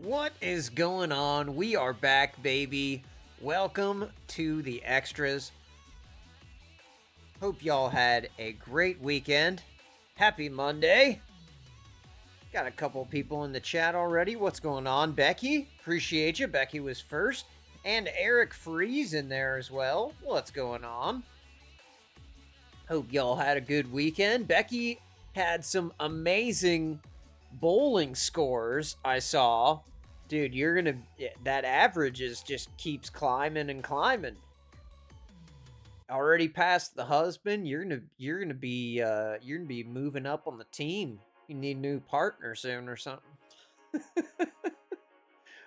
What is going on? We are back, baby. Welcome to the extras. Hope y'all had a great weekend. Happy Monday. Got a couple people in the chat already. What's going on, Becky? Appreciate you. Becky was first. And Eric Freeze in there as well. What's going on? Hope y'all had a good weekend. Becky had some amazing bowling scores I saw. Dude, that average just keeps climbing and climbing. Already past the husband, you're gonna be moving up on the team. You need a new partner soon or something.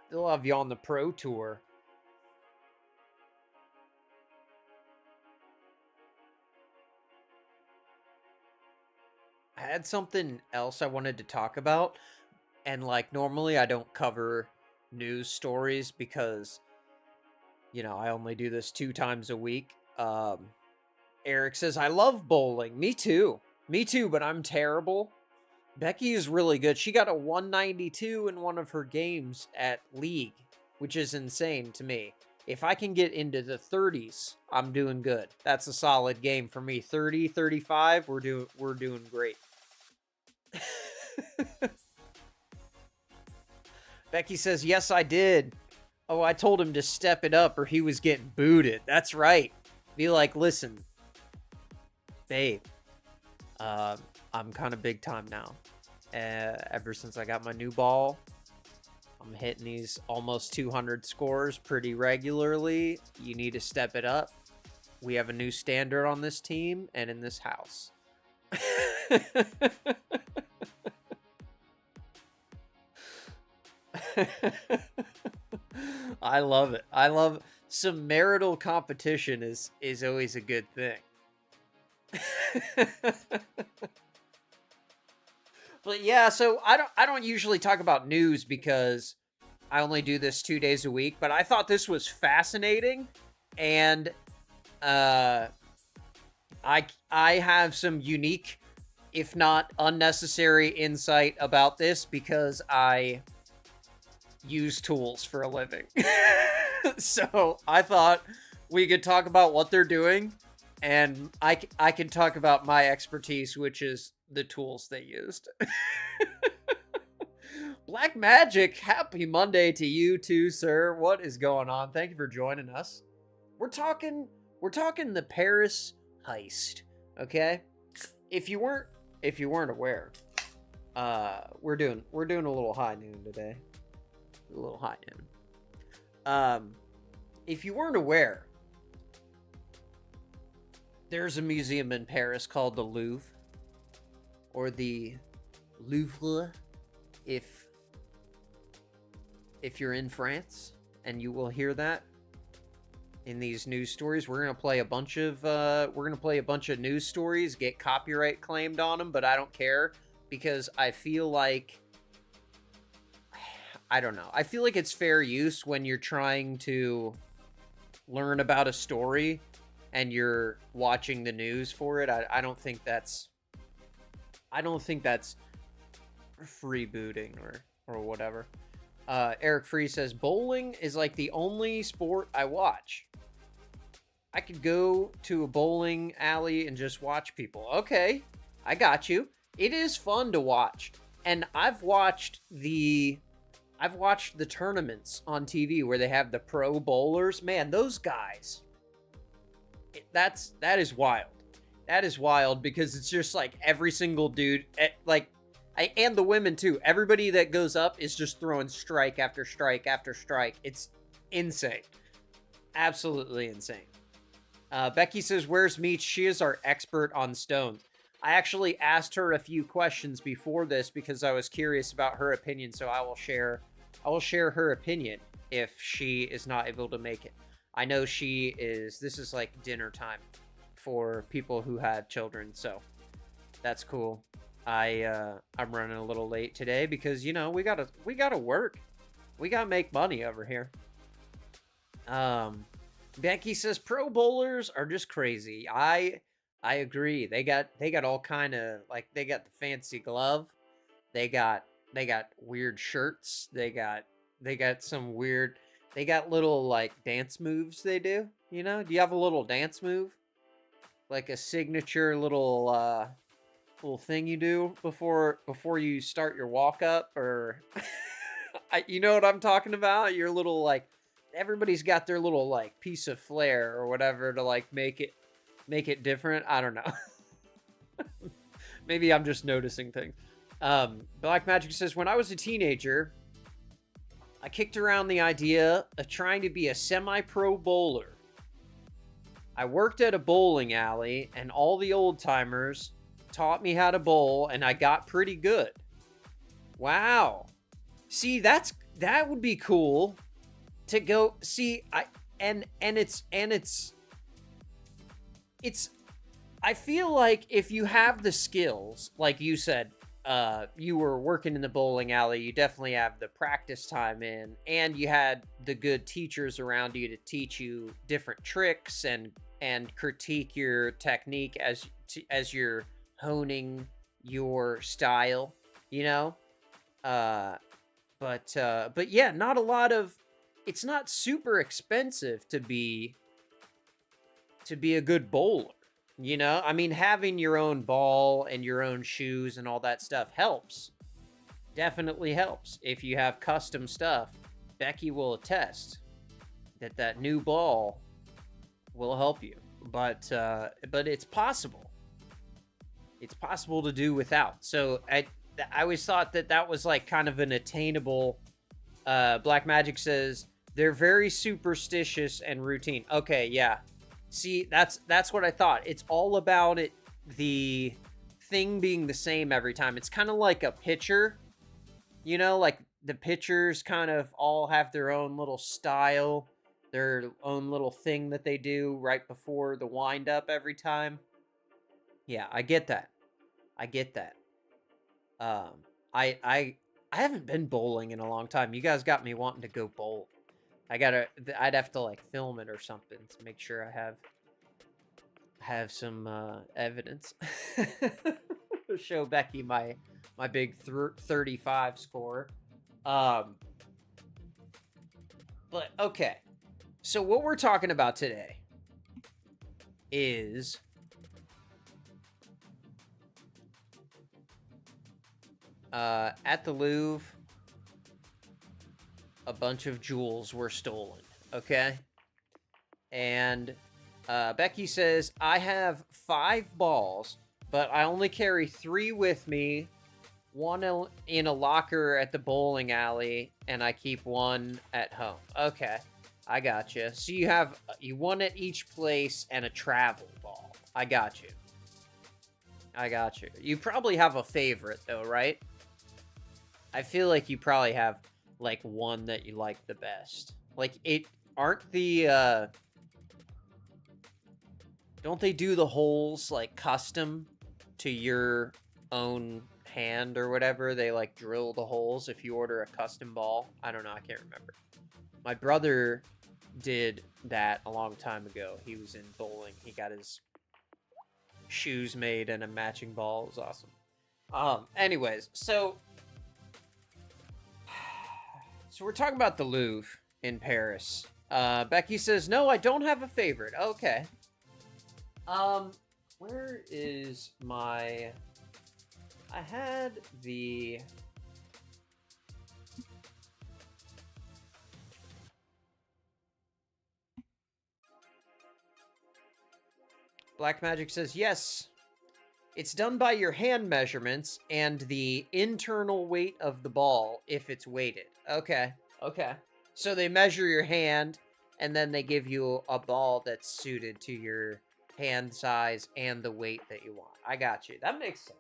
They'll have you on the pro tour. I had something else I wanted to talk about, and like normally I don't cover news stories because I only do this 2 times a week. Eric says I love bowling. Me too, but I'm terrible. Becky is really good. She got a 192 in one of her games at League, which is insane to me. If I can get into the 30s, I'm doing good. That's a solid game for me. 30, 35, we're doing great. Becky says, yes, I did. Oh, I told him to step it up or he was getting booted. That's right. Be like, listen, babe, I'm kind of big time now. Ever since I got my new ball, I'm hitting these almost 200 scores pretty regularly. You need to step it up. We have a new standard on this team and in this house. I love it. Some marital competition is always a good thing. But yeah, so I don't usually talk about news because I only do this 2 days a week, but I thought this was fascinating, and I have some unique, if not unnecessary, insight about this because I use tools for a living. So I thought we could talk about what they're doing, and I can talk about my expertise, which is the tools they used. Black Magic, happy Monday to you too, sir. What is going on? Thank you for joining us. We're talking the Paris heist, okay? If you weren't aware, we're doing a little high noon today. A little high noon. If you weren't aware, there's a museum in Paris called the Louvre, or the Louvre, if you're in France, and you will hear that in these news stories. We're gonna play a bunch of news stories, get copyright claimed on them, but I don't care because I feel like I feel like it's fair use when you're trying to learn about a story and you're watching the news for it. I don't think that's freebooting or whatever. Eric Free says bowling is like the only sport I watch. I could go to a bowling alley and just watch people. Okay, I got you. It is fun to watch, and I've watched the tournaments on TV where they have the pro bowlers. Man, those guys. That is wild. That is wild because it's just like every single dude, and the women too. Everybody that goes up is just throwing strike after strike after strike. It's insane. Absolutely insane. Becky says, where's Meech? She is our expert on stones. I actually asked her a few questions before this because I was curious about her opinion, so I will share her opinion if she is not able to make it. I know this is like dinner time for people who have children, so that's cool. I'm running a little late today because we gotta work. We gotta make money over here. Becky says pro bowlers are just crazy. I agree. They got all kind of, like, they got the fancy glove. They got weird shirts. They got They got some weird, they got little like dance moves they do, you know? Do you have a little dance move? Like a signature little thing you do before you start your walk up, or you know what I'm talking about? Your little like, everybody's got their little like piece of flair or whatever to like make it different. I don't know. Maybe I'm just noticing things. Black Magic says, when I was a teenager, I kicked around the idea of trying to be a semi-pro bowler. I worked at a bowling alley, and all the old-timers taught me how to bowl, and I got pretty good. Wow. See, that would be cool to go see. It's I feel like if you have the skills, like you said, you were working in the bowling alley, you definitely have the practice time in, and you had the good teachers around you to teach you different tricks and critique your technique as you're honing your style, you know? But yeah, not a lot of, it's not super expensive to be a good bowler. You know, I mean, having your own ball and your own shoes and all that stuff helps. Definitely helps. If you have custom stuff, Becky will attest that new ball will help you. But it's possible. It's possible to do without. So I always thought that was like kind of an attainable. Black Magic says they're very superstitious and routine. Okay, yeah. See, that's what I thought. It's all about it, the thing being the same every time. It's kind of like a pitcher, you know, like the pitchers kind of all have their own little style, their own little thing that they do right before the wind up every time. Yeah, I get that. I haven't been bowling in a long time. You guys got me wanting to go bowl. I'd have to like film it or something to make sure I have some evidence. Show Becky my big 35 score. But okay. So what we're talking about today is at the Louvre, a bunch of jewels were stolen, okay? And Becky says, I have 5 balls, but I only carry 3 with me, 1 in a locker at the bowling alley, and I keep 1 at home. Okay, I got you. So you have 1 at each place and a travel ball. I got you. You probably have a favorite, though, right? I feel like you probably have like 1 that you like the best. Like, aren't the don't they do the holes like custom to your own hand or whatever? They like drill the holes if you order a custom ball. I don't know, I can't remember. My brother did that a long time ago. He was in bowling. He got his shoes made and a matching ball. It was awesome. Anyways, so we're talking about the Louvre in Paris. Becky says, no, I don't have a favorite. Okay. Where is my... I had the... Black Magic says, yes. It's done by your hand measurements and the internal weight of the ball if it's weighted. Okay. So they measure your hand, and then they give you a ball that's suited to your hand size and the weight that you want. I got you. That makes sense.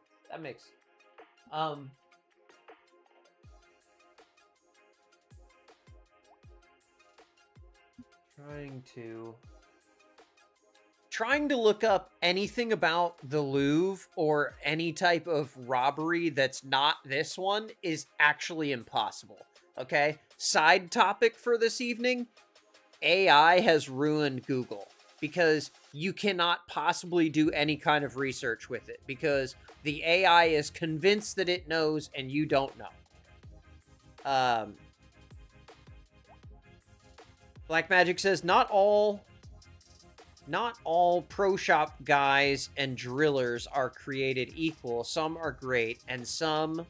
Trying to look up anything about the Louvre or any type of robbery that's not this one is actually impossible. Okay? Side topic for this evening, AI has ruined Google because you cannot possibly do any kind of research with it because the AI is convinced that it knows and you don't know. Black Magic says, not all pro shop guys and drillers are created equal. Some are great and some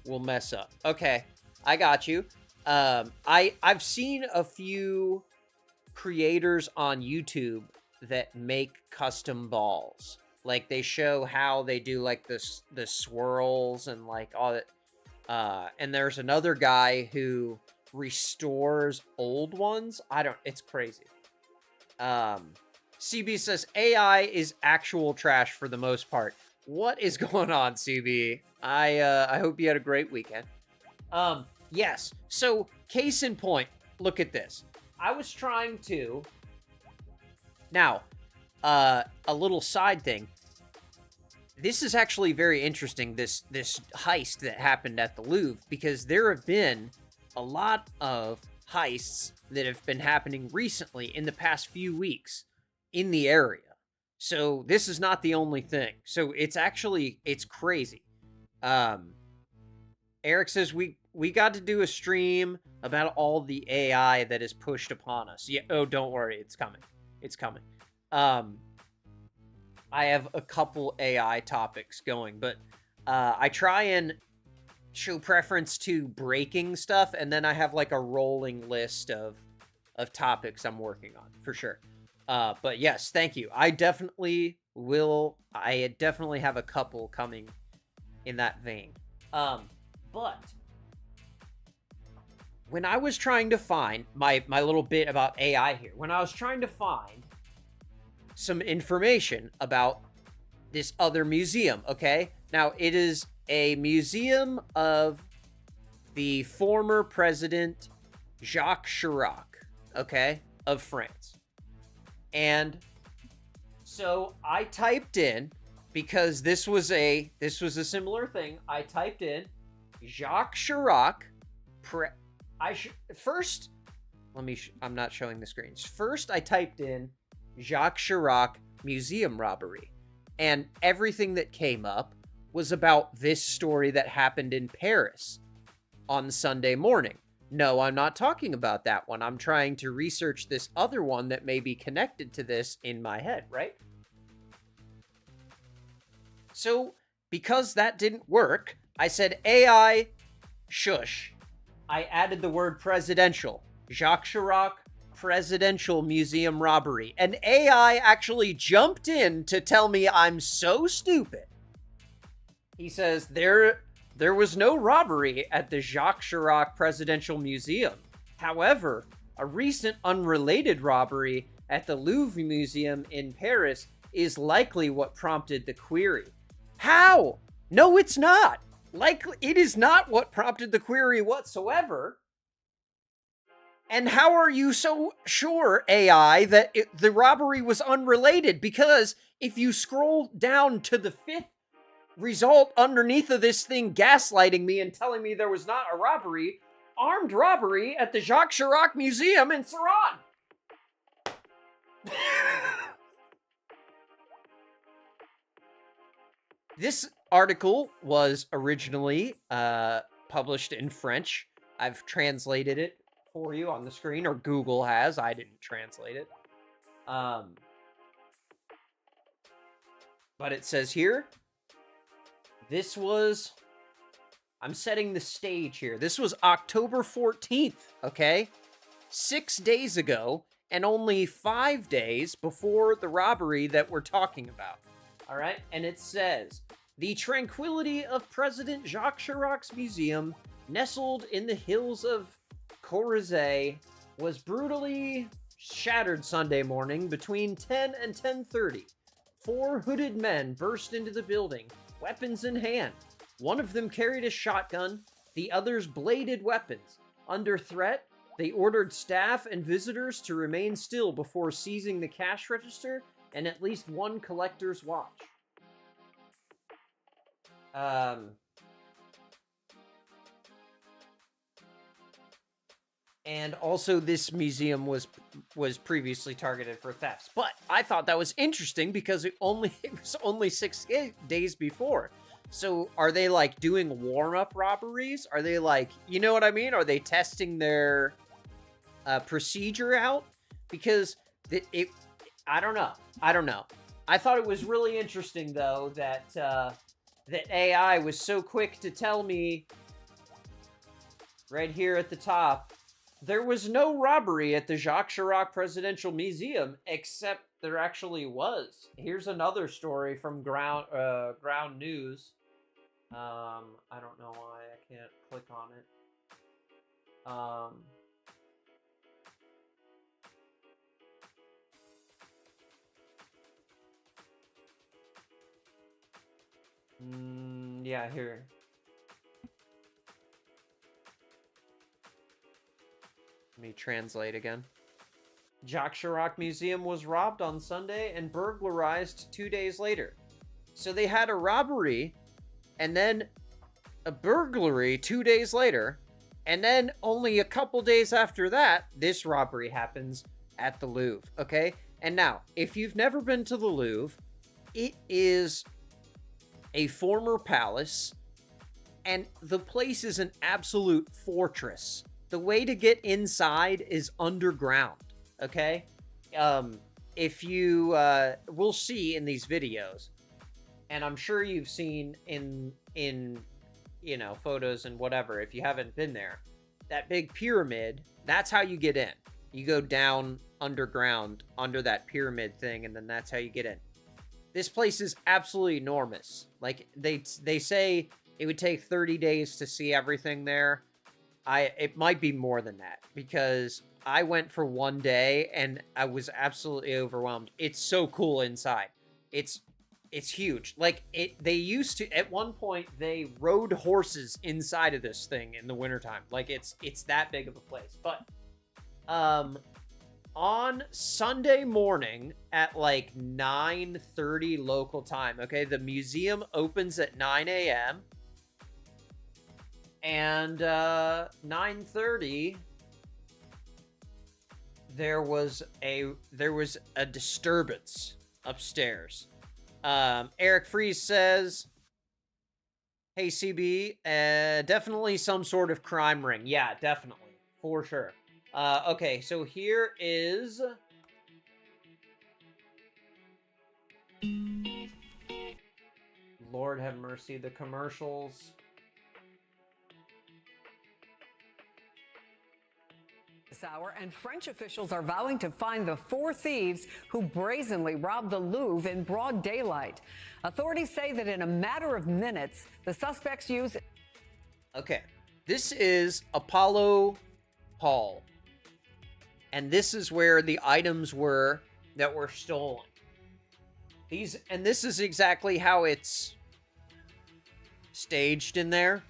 will mess up. Okay, I got you. I've seen a few creators on YouTube that make custom balls. Like, they show how they do like the swirls and like all that. And there's another guy who restores old ones. It's crazy. CB says AI is actual trash for the most part. What is going on, CB? I hope you had a great weekend. Yes. So, case in point, look at this. I was trying to... Now, a little side thing. This is actually very interesting, this heist that happened at the Louvre, because there have been a lot of heists that have been happening recently in the past few weeks in the area. So this is not the only thing. So it's crazy. Eric says we got to do a stream about all the AI that is pushed upon us. Yeah, oh, don't worry, it's coming. It's coming. I have a couple AI topics going, but I try and show preference to breaking stuff, and then I have like a rolling list of topics I'm working on, for sure. But yes, thank you. I definitely have a couple coming in that vein. But when I was trying to find my little bit about AI here, when I was trying to find some information about this other museum, okay? Now, it is a museum of the former president Jacques Chirac, okay, of France. And so I typed in, because this was a similar thing. I typed in Jacques Chirac. I'm not showing the screens. First, I typed in Jacques Chirac museum robbery, and everything that came up was about this story that happened in Paris on Sunday morning. No, I'm not talking about that one. I'm trying to research this other one that may be connected to this in my head, right? So, because that didn't work, I said AI, shush. I added the word presidential. Jacques Chirac presidential museum robbery. And AI actually jumped in to tell me I'm so stupid. He says, there was no robbery at the Jacques Chirac Presidential Museum. However, a recent unrelated robbery at the Louvre Museum in Paris is likely what prompted the query. How? No, it's not. It is not what prompted the query whatsoever. And how are you so sure, AI, that the robbery was unrelated? Because if you scroll down to the 5th result underneath of this thing gaslighting me and telling me there was not a robbery, armed robbery at the Jacques Chirac Museum in Saran. This article was originally published in French. I've translated it for you on the screen, or Google has. I didn't translate it. But it says here, I'm setting the stage here. This was October 14th, okay? 6 days ago, and only 5 days before the robbery that we're talking about. All right? And it says, the tranquility of President Jacques Chirac's museum, nestled in the hills of Courezay, was brutally shattered Sunday morning between 10 and 10:30. 4 hooded men burst into the building, weapons in hand. One of them carried a shotgun, the others bladed weapons. Under threat, they ordered staff and visitors to remain still before seizing the cash register and at least one collector's watch. And also, this museum was previously targeted for thefts. But I thought that was interesting because it was only 6 days before. So are they like doing warm-up robberies? Are they like, you know what I mean? Are they testing their procedure out, because I don't know. I thought it was really interesting though that that AI was so quick to tell me right here at the top, there was no robbery at the Jacques Chirac Presidential Museum, except there actually was. Here's another story from Ground News. I don't know why I can't click on it. Yeah, here. Let me translate again. Jacques Chirac Museum was robbed on Sunday and burglarized 2 days later. So they had a robbery and then a burglary 2 days later. And then only a couple days after that, this robbery happens at the Louvre. Okay? And now, if you've never been to the Louvre, it is a former palace, and the place is an absolute fortress. The way to get inside is underground, okay? If you, we'll see in these videos, and I'm sure you've seen in, you know, photos and whatever, if you haven't been there, that big pyramid, that's how you get in. You go down underground, under that pyramid thing, and then that's how you get in. This place is absolutely enormous. Like, they say it would take 30 days to see everything there. It might be more than that, because I went for 1 day and I was absolutely overwhelmed. It's so cool inside. It's huge. Like, they used to, at one point, they rode horses inside of this thing in the wintertime. Like, it's that big of a place. But, on Sunday morning at like 9:30 local time, okay, the museum opens at 9 a.m. And 9:30, there was a disturbance upstairs. Eric Fries says, "Hey CB, definitely some sort of crime ring." Yeah, definitely, for sure. Okay, so here is Lord have mercy, the commercials. This hour, and French officials are vowing to find the 4 thieves who brazenly robbed the Louvre in broad daylight. Authorities say that in a matter of minutes, the suspects used... Okay, this is Apollo Hall. And this is where the items were that were stolen. And this is exactly how it's staged in there.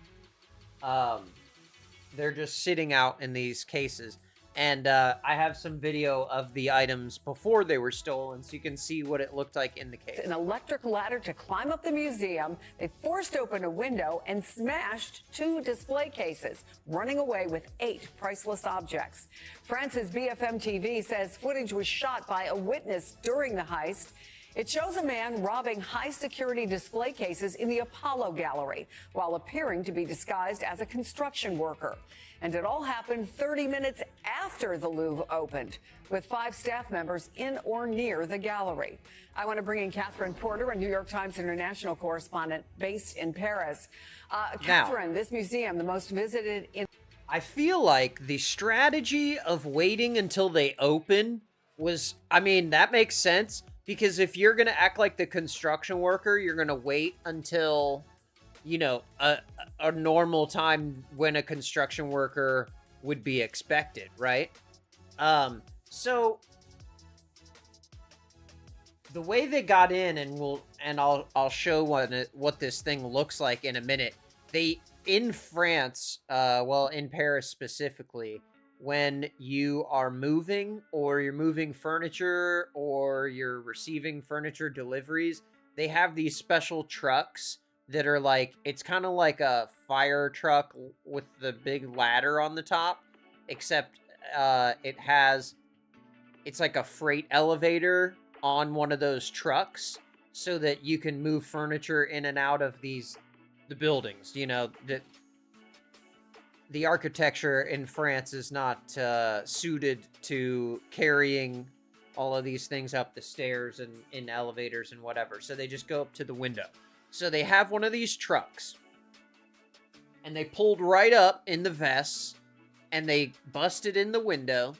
They're just sitting out in these cases. And I have some video of the items before they were stolen, so you can see what it looked like in the case. An electric ladder to climb up the museum. They forced open a window and smashed 2 display cases, running away with 8 priceless objects. France's BFM TV says footage was shot by a witness during the heist. It shows a man robbing high-security display cases in the Apollo Gallery while appearing to be disguised as a construction worker. And it all happened 30 minutes after the Louvre opened, with 5 staff members in or near the gallery. I want to bring in Catherine Porter, a New York Times international correspondent based in Paris. Catherine, this museum, the most visited in... I feel like the strategy of waiting until they open was, I mean, that makes sense. Because if you're going to act like the construction worker, you're going to wait until, you know, a normal time when a construction worker would be expected, right? So the way they got in, and I'll show what this thing looks like in a minute. In France, well, in Paris specifically, when you are moving or you're moving furniture or you're receiving furniture deliveries, they have these special trucks that are like, it's kind of like a fire truck with the big ladder on the top, except it's like a freight elevator on one of those trucks so that you can move furniture in and out of the buildings, you know, that the architecture in France is not suited to carrying all of these things up the stairs and in elevators and whatever. So they just go up to the window. So they have one of these trucks, and they pulled right up in the vests, and they busted in the window,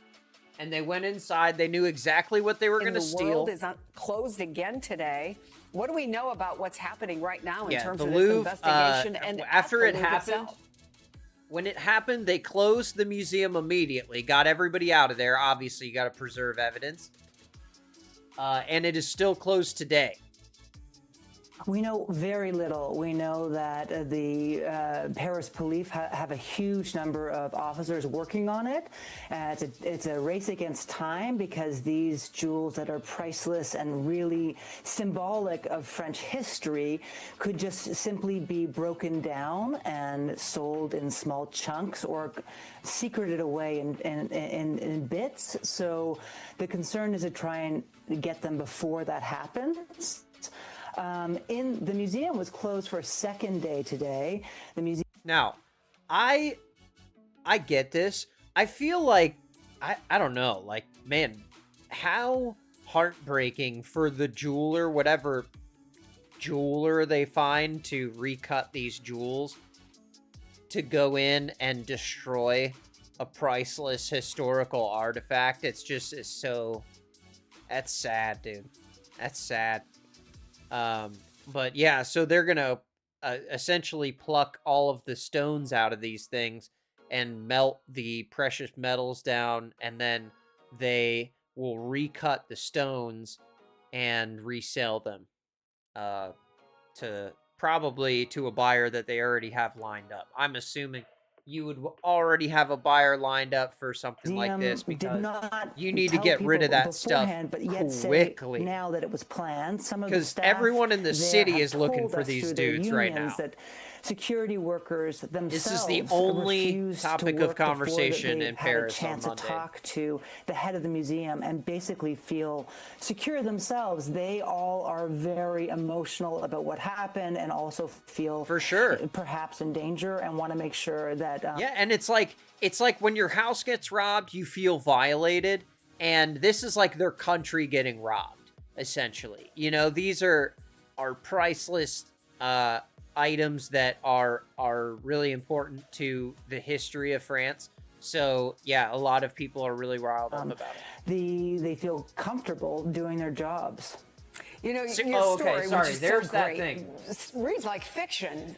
and they went inside. They knew exactly what they were going to steal. The world is closed again today. What do we know about what's happening right now in terms of Louvre, this investigation? And after it Louvre happened, itself? when it happened, they closed the museum immediately, got everybody out of there. Obviously, you got to preserve evidence. And it is still closed today. We know very little. We know that the Paris police have a huge number of officers working on it. It's a race against time because these jewels that are priceless and really symbolic of French history could just simply be broken down and sold in small chunks or secreted away in bits. So the concern is to try and get them before that happens. The museum was closed for a second day today. The museum. Now, I get this. I feel like I don't know. Like, man, how heartbreaking for the jeweler, whatever jeweler they find to recut these jewels, to go in and destroy a priceless historical artifact. It's just so. That's sad, dude. That's sad. But yeah, so they're gonna essentially pluck all of the stones out of these things and melt the precious metals down, and then they will recut the stones and resell them to probably to a buyer that they already have lined up. I'm assuming you would already have a buyer lined up for something like this because you need to get rid of that stuff but yet quickly. Now that it was planned, some of the Because staff everyone in the there city have is looking told for us these through their dudes right now. unions that security workers themselves This is the only refused topic to of work before conversation they in had Paris a chance on to Monday. talk to the head of the museum and basically feel secure themselves. They all are very emotional about what happened and also feel For sure. perhaps in danger and want to make sure that Yeah, and it's like when your house gets robbed, you feel violated, and this is like their country getting robbed, essentially. You know, these are priceless items that are really important to the history of France. So yeah, a lot of people are really riled up about it. they feel comfortable doing their jobs. You know, So- your oh, okay, story, sorry, which is there's so that great, thing. reads like fiction.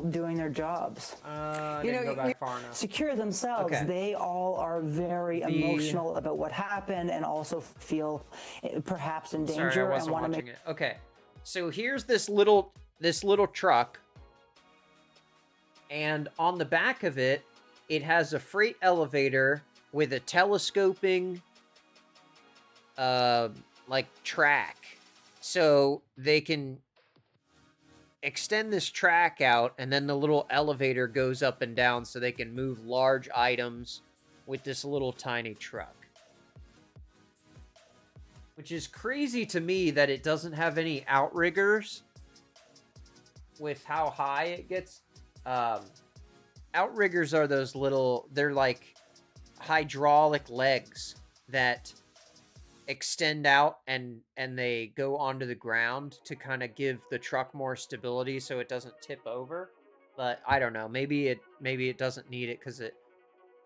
Doing their jobs. I You didn't know, go back far enough. Secure themselves. Okay. They all are very emotional about what happened and also feel perhaps in danger Sorry, I and wasn't want to watching make it. Okay, so here's this little truck, and on the back of it, it has a freight elevator with a telescoping, like track, so they can extend this track out, and then the little elevator goes up and down, so they can move large items with this little tiny truck. Which is crazy to me that it doesn't have any outriggers with how high it gets. Outriggers are those little, they're like hydraulic legs that extend out and they go onto the ground to kind of give the truck more stability so it doesn't tip over. But I don't know, maybe it doesn't need it because it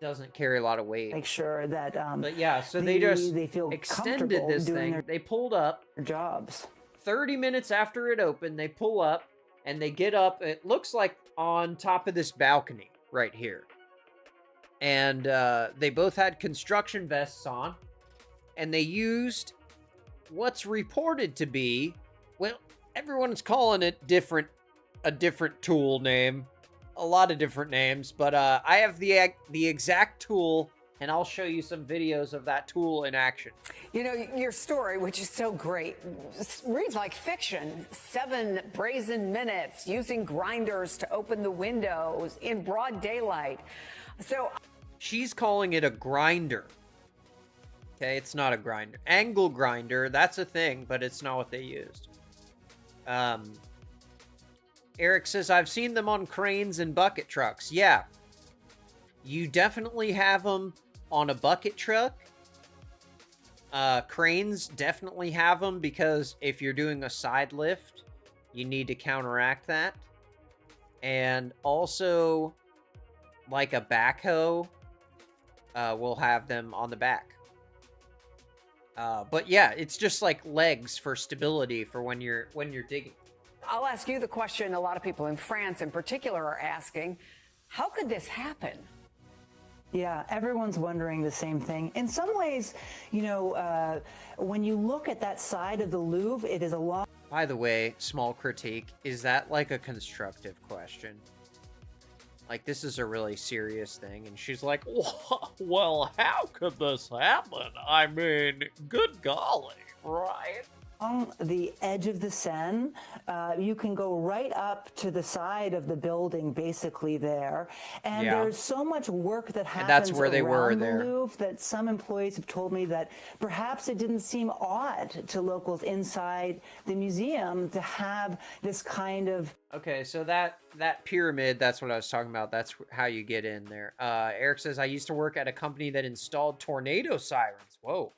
doesn't carry a lot of weight. sure that But yeah, so they just feel extended comfortable this doing thing. They pulled up their jobs. 30 minutes after it opened. They pull up and they get up. It looks like on top of this balcony right here. And they both had construction vests on. And they used what's reported to be, well, everyone's calling it a different tool name. A lot of different names, but I have the exact tool, and I'll show you some videos of that tool in action. You know, your story, which is so great, reads like fiction. 7 brazen minutes using grinders to open the windows in broad daylight. So She's calling it a grinder. Okay, it's not a grinder. Angle grinder, that's a thing, but it's not what they used. Eric says, I've seen them on cranes and bucket trucks. Yeah. You definitely have them on a bucket truck. Cranes definitely have them because if you're doing a side lift, you need to counteract that. And also, like a backhoe, will have them on the back. But yeah, it's just like legs for stability for when you're digging. I'll ask you the question a lot of people in France in particular are asking. How could this happen? Yeah, everyone's wondering the same thing. In some ways, you know, when you look at that side of the Louvre, it is a long... By the way, small critique, is that like a constructive question? Like, this is a really serious thing, and she's like, well, how could this happen? I mean, good golly, right? On the edge of the Seine, you can go right up to the side of the building, basically there. And there's so much work that happens that's where they were around there. the Louvre that some employees have told me that perhaps it didn't seem odd to locals inside the museum to have this kind of... Okay, so that pyramid, that's what I was talking about. That's how you get in there. Eric says, I used to work at a company that installed tornado sirens. Whoa.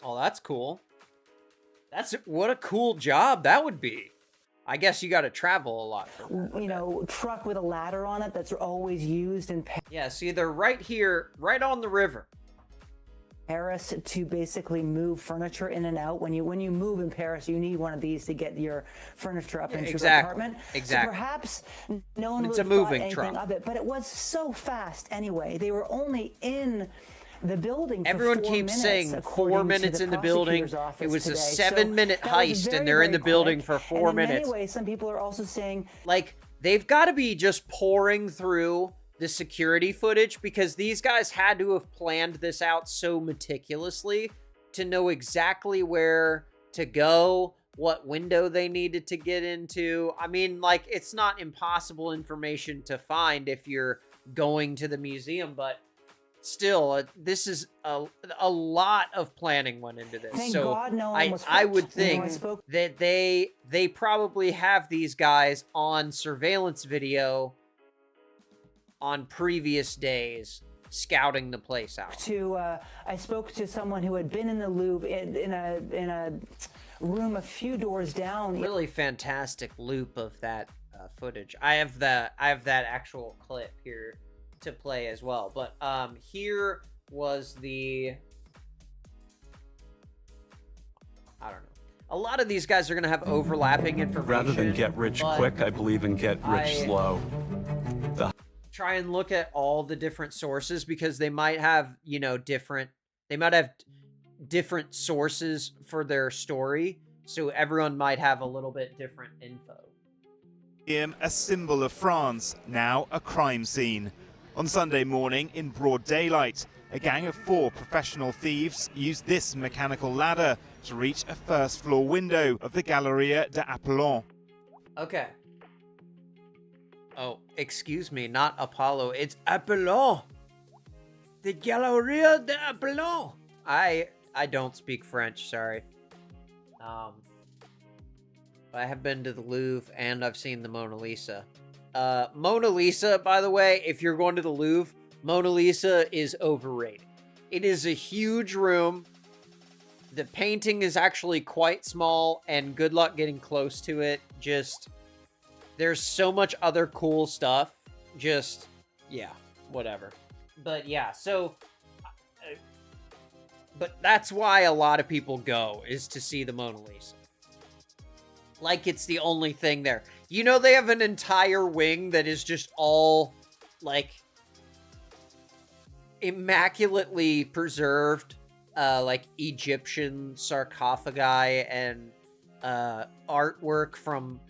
Oh, that's cool. What a cool job that would be. I guess you got to travel a lot for that. You know, truck with a ladder on it that's always used in Yeah, see, they're right here, right on the river. Paris to basically move furniture in and out. When you move in Paris, you need one of these to get your furniture up into your apartment. Exactly. So perhaps no one It's really a moving thought anything truck. of it, but it was so fast anyway. They were only in the building for Everyone 4 keeps minutes, saying 4 minutes in the building. It was a today. 7-minute So that was heist, very, and they're in very the building quick. for 4 minutes. And in many ways, some people are also saying, like, they've got to be just pouring through the security footage because these guys had to have planned this out so meticulously to know exactly where to go, what window they needed to get into. I mean, like, it's not impossible information to find if you're going to the museum, but still, this is a lot of planning went into this. Thank so God no one was I hurt. would No think one spoke. that they probably have these guys on surveillance video on previous days scouting the place out. I spoke to someone who had been in the Louvre in a room a few doors down. Really fantastic loop of that footage. I have that actual clip here to play as well. But here was the, I don't know. A lot of these guys are going to have overlapping information. Rather than get rich quick, I believe in get rich slow. Try and look at all the different sources because they might have, you know, different sources for their story. So everyone might have a little bit different info. A symbol of France, now a crime scene. On Sunday morning, in broad daylight, a gang of 4 professional thieves used this mechanical ladder to reach a first-floor window of the Galeria de Apollon. Okay. Oh, excuse me, not Apollo. It's Apollon. The Galeria de Apollon. I don't speak French, sorry. I have been to the Louvre and I've seen the Mona Lisa. Mona Lisa, by the way, if you're going to the Louvre, Mona Lisa is overrated. It is a huge room. The painting is actually quite small, and good luck getting close to it. Just, there's so much other cool stuff. Just, yeah, whatever. But yeah, so, but that's why a lot of people go, is to see the Mona Lisa. Like it's the only thing there. You know, they have an entire wing that is just all, like, immaculately preserved, like, Egyptian sarcophagi and artwork from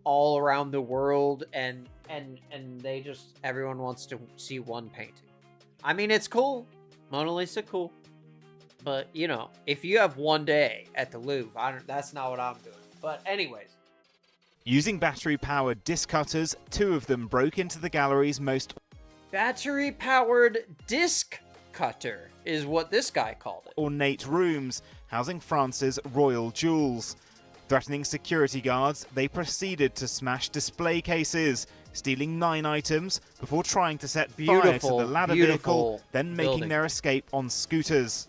all around the world, and they just, everyone wants to see one painting. I mean, it's cool. Mona Lisa, cool. But, you know, if you have one day at the Louvre, that's not what I'm doing. But anyways. Using battery-powered disc cutters, 2 of them broke into the gallery's most... Battery-powered disc cutter is what this guy called it. ...ornate rooms, housing France's royal jewels. Threatening security guards, they proceeded to smash display cases, stealing 9 items before trying to set fire to the ladder vehicle, then making their escape on scooters.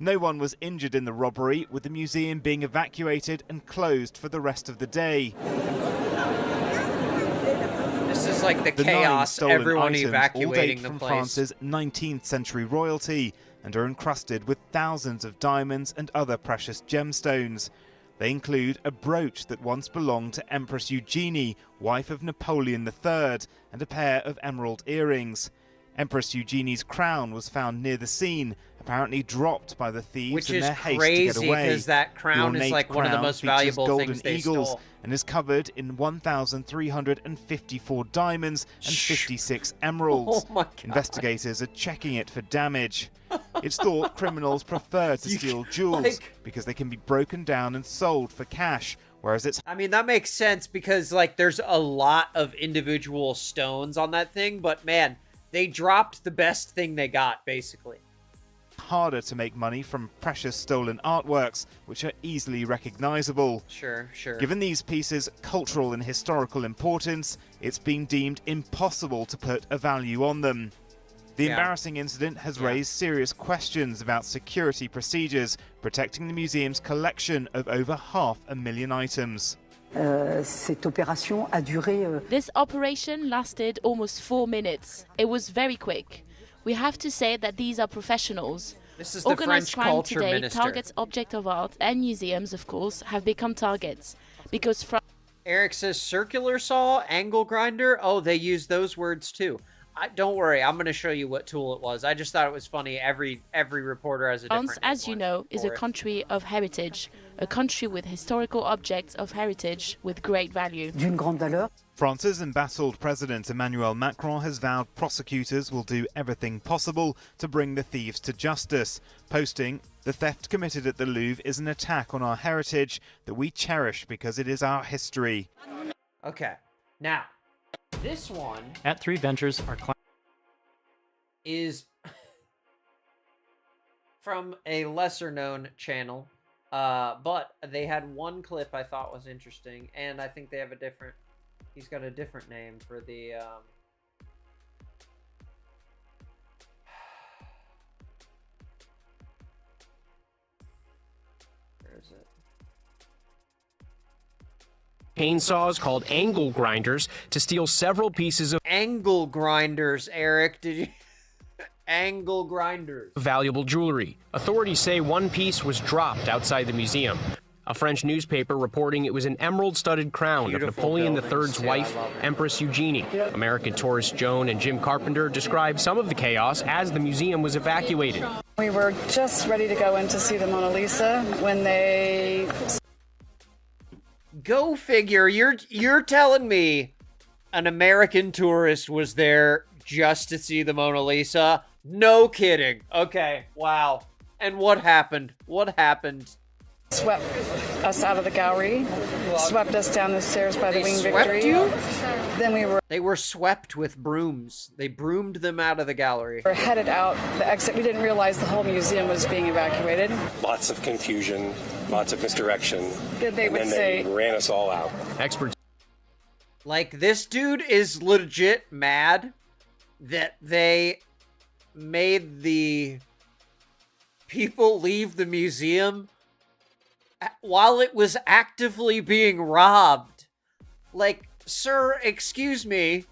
No one was injured in the robbery, with the museum being evacuated and closed for the rest of the day. This is like the 9 chaos, stolen everyone items evacuating all date the from place. France's 19th century royalty and are encrusted with thousands of diamonds and other precious gemstones. They include a brooch that once belonged to Empress Eugenie, wife of Napoleon III, and a pair of emerald earrings. Empress Eugenie's crown was found near the scene, apparently dropped by the thieves in their haste to get away. Which is crazy, because that crown is like one of the most valuable things they stole. And is covered in 1,354 diamonds and 56 emeralds. Oh my God. Investigators are checking it for damage. It's thought criminals prefer to steal jewels because they can be broken down and sold for cash, whereas it's... I mean, that makes sense because, like, there's a lot of individual stones on that thing, but man, they dropped the best thing they got, basically. harder to make money from precious stolen artworks, which are easily recognizable. Sure. Given these pieces' cultural and historical importance, it's been deemed impossible to put a value on them. The embarrassing incident has raised serious questions about security procedures protecting the museum's collection of over 500,000 items. This operation lasted almost 4 minutes. It was very quick. We have to say that these are professionals. This is the Organized French crime culture today minister. targets objects of art, and museums, of course, have become targets. Because Eric says circular saw, angle grinder. Oh, they use those words too. Don't worry, I'm going to show you what tool it was. I just thought it was funny. Every reporter has a different France, as you know, is a country of heritage, a country with historical objects of heritage with great value. France's embattled President Emmanuel Macron has vowed prosecutors will do everything possible to bring the thieves to justice, posting, "The theft committed at the Louvre is an attack on our heritage that we cherish because it is our history." Okay, now, this one At 3 Ventures, our is from a lesser-known channel, but they had one clip I thought was interesting, and I think they have a different... He's got a different name for the... Where is it? Chainsaws called angle grinders to steal several pieces of Angle grinders, Eric. Did you... Angle grinders. valuable jewelry. Authorities say one piece was dropped outside the museum. A French newspaper reporting it was an emerald-studded crown Beautiful of Napoleon buildings, III's too. wife, I love it. Empress Eugenie. American tourists Joan and Jim Carpenter described some of the chaos as the museum was evacuated. We were just ready to go in to see the Mona Lisa when they... Go figure. You're telling me an American tourist was there just to see the Mona Lisa? No kidding. Okay, wow. And what happened? What happened? swept us out of the gallery, swept us down the stairs by the Wing Victory. You? Then They were swept with brooms. They broomed them out of the gallery. were headed out the exit. We didn't realize the whole museum was being evacuated. Lots of confusion, lots of misdirection. They would and say, then they ran us all out. Experts Like, this dude is legit mad that they made the people leave the museum while it was actively being robbed. Like, sir, excuse me.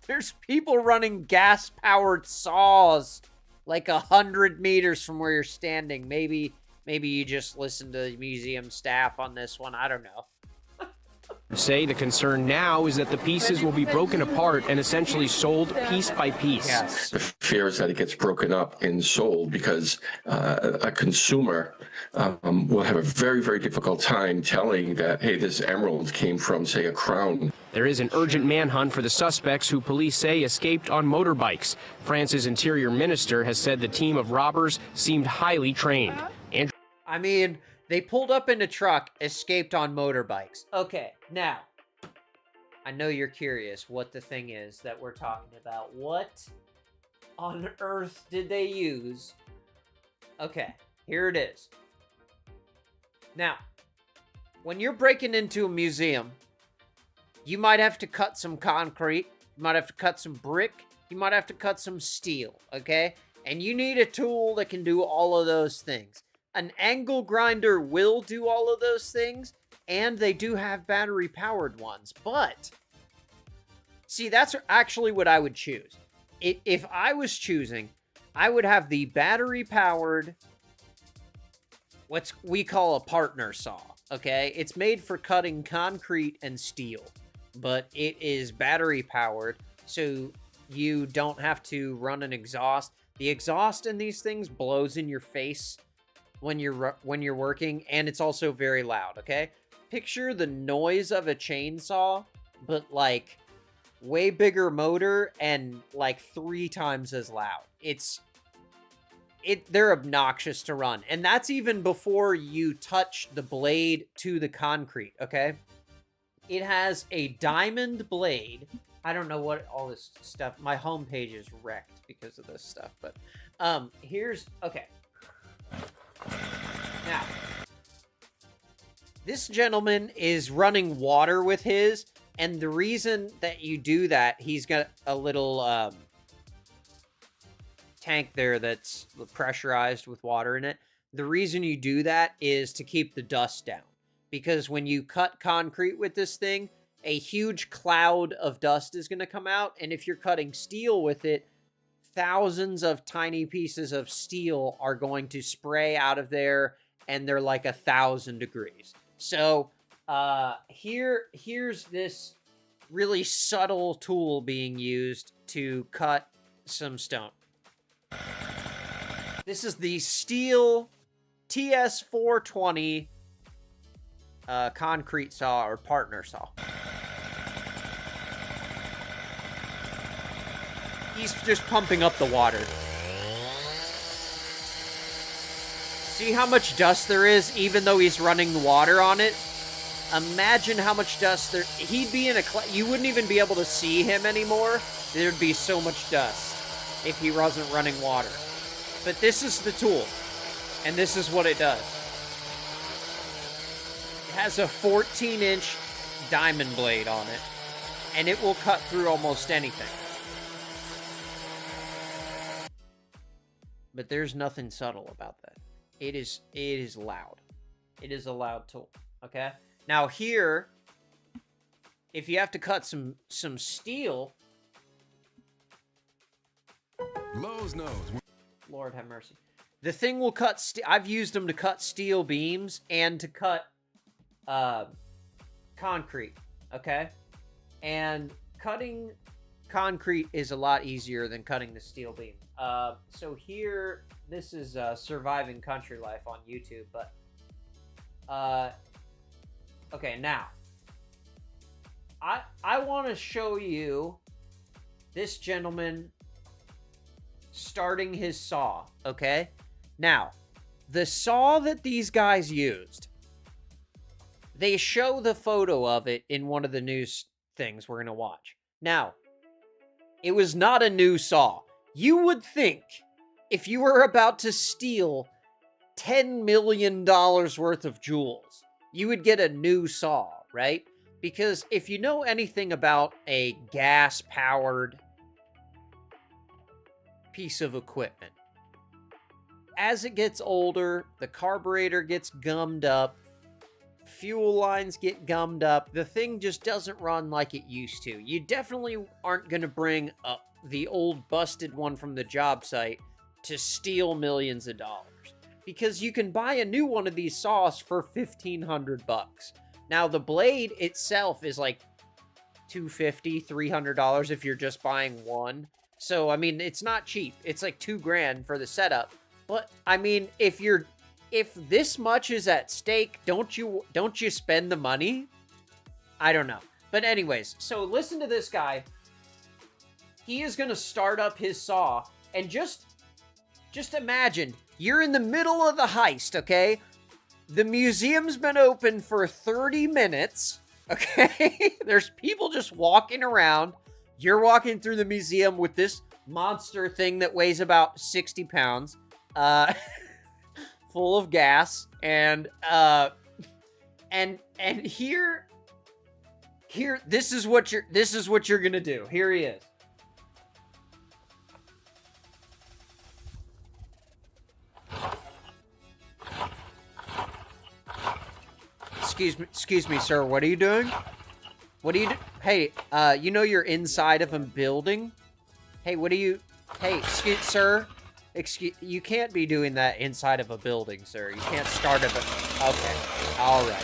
There's people running gas-powered saws like 100 meters from where you're standing. Maybe you just listen to the museum staff on this one. I don't know. say the concern now is that the pieces will be broken apart and essentially sold piece by piece. Yes. The fear is that it gets broken up and sold because a consumer will have a very, very difficult time telling that, hey, this emerald came from, say, a crown. There is an urgent manhunt for the suspects who police say escaped on motorbikes. France's interior minister has said the team of robbers seemed highly trained. I mean, they pulled up in a truck, escaped on motorbikes. Okay, now, I know you're curious what the thing is that we're talking about. What on earth did they use? Okay, here it is. Now, when you're breaking into a museum, You might have to cut some concrete. You might have to cut some brick. You might have to cut some steel, okay? And you need a tool that can do all of those things. An angle grinder will do all of those things, and they do have battery-powered ones. But, see, that's actually what I would choose. If I was choosing, I would have the battery-powered, what we call a partner saw, okay? It's made for cutting concrete and steel, but it is battery-powered, so you don't have to run an exhaust. The exhaust in these things blows in your face when you're working, and it's also very loud, okay? Picture the noise of a chainsaw, but like way bigger motor and like 3 times as loud. They're obnoxious to run, and that's even before you touch the blade to the concrete, okay? It has a diamond blade. I don't know what all this stuff, my homepage is wrecked because of this stuff, but okay. Now, this gentleman is running water with his, and the reason that you do that, he's got a little tank there that's pressurized with water in it. The reason you do that is to keep the dust down. Because when you cut concrete with this thing, a huge cloud of dust is going to come out, and if you're cutting steel with it, thousands of tiny pieces of steel are going to spray out of there, and they're like 1,000 degrees. So, here's this really subtle tool being used to cut some stone. This is the Steel TS420 concrete saw, or partner saw. He's just pumping up the water. See how much dust there is, even though he's running the water on it? Imagine how much dust there... He'd be in a... You wouldn't even be able to see him anymore. There'd be so much dust if he wasn't running water. But this is the tool, and this is what it does. It has a 14-inch diamond blade on it, and it will cut through almost anything. But there's nothing subtle about that. It is loud. It is a loud tool, okay? Now here, if you have to cut some steel... Lowe's knows. Lord have mercy. The thing will cut... I've used them to cut steel beams and to cut concrete, okay? And cutting concrete is a lot easier than cutting the steel beam. So here, this is Surviving Country Life on YouTube, but okay, now I want to show you this gentleman starting his saw, okay? Now, the saw that these guys used, they show the photo of it in one of the news things we're going to watch. Now, it was not a new saw. You would think if you were about to steal $10 million worth of jewels, you would get a new saw, right? Because if you know anything about a gas-powered piece of equipment, as it gets older, the carburetor gets gummed up, fuel lines get gummed up, the thing just doesn't run like it used to. You definitely aren't going to bring up the old busted one from the job site to steal millions of dollars, because you can buy a new one of these saws for $1,500 bucks. Now the blade itself is like $250, $300 if you're just buying one. So I mean, it's not cheap. It's like $2,000 for the setup. But I mean, if this much is at stake, don't you spend the money? I don't know. But anyways, so listen to this guy. He is going to start up his saw, and just imagine, you're in the middle of the heist, okay? The museum's been open for 30 minutes, okay? There's people just walking around. You're walking through the museum with this monster thing that weighs about 60 pounds, full of gas, and here Here, this is what you're gonna do. Here he is. Excuse me, sir. What are you doing? What are you do? Hey, you know you're inside of a building? Hey, what are you... Hey, sir. You can't be doing that inside of a building, sir. You can't start a... Okay. All right.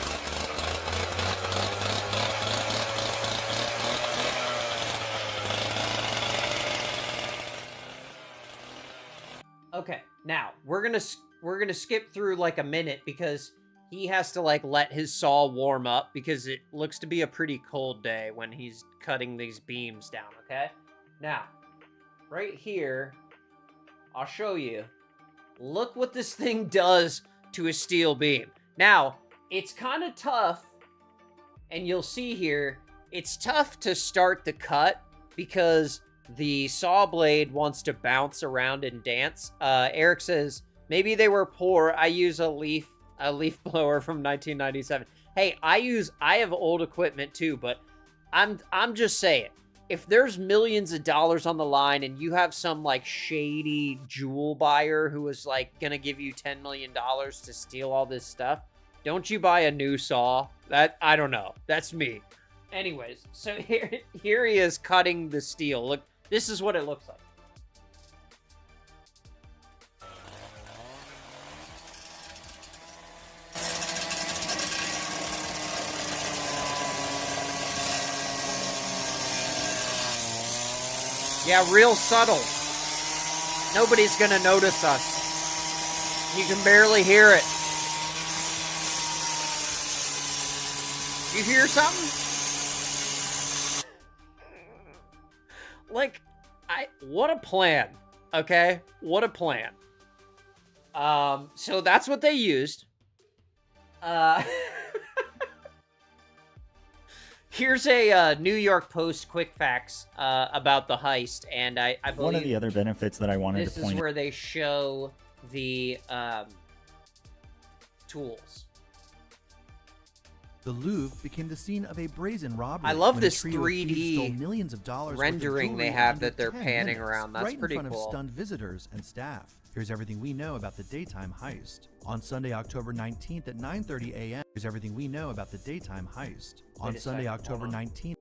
Okay. Now, we're gonna skip through like a minute because he has to like let his saw warm up because it looks to be a pretty cold day when he's cutting these beams down, okay? Now, right here, I'll show you. Look what this thing does to a steel beam. Now, it's kind of tough, and you'll see here, it's tough to start the cut because the saw blade wants to bounce around and dance. Eric says, maybe they were poor. I use a leaf blower from 1997. Hey, I have old equipment too, but I'm just saying, if there's millions of dollars on the line and you have some like shady jewel buyer who is like gonna give you $10 million to steal all this stuff, don't you buy a new saw? That, I don't know. That's me. Anyways, so here he is cutting the steel. Look, this is what it looks like. Yeah, real subtle. Nobody's gonna notice us. You can barely hear it. You hear something? Like, what a plan, okay? What a plan. So that's what they used. Here's a New York Post quick facts about the heist, and I believe one of the other benefits that I wanted to point out. This is where they show the tools. The Louvre became the scene of a brazen robbery. I love when this a trio of thieves 3D stole millions of dollars rendering worth of they jewelry have in that they're under 10 panning minutes, around. That's right pretty in front cool. of stunned visitors and staff. Here's everything we know about the daytime heist. On Sunday, October 19th at 9:30 a.m. Here's everything we know about the daytime heist. On Sunday, October 19th,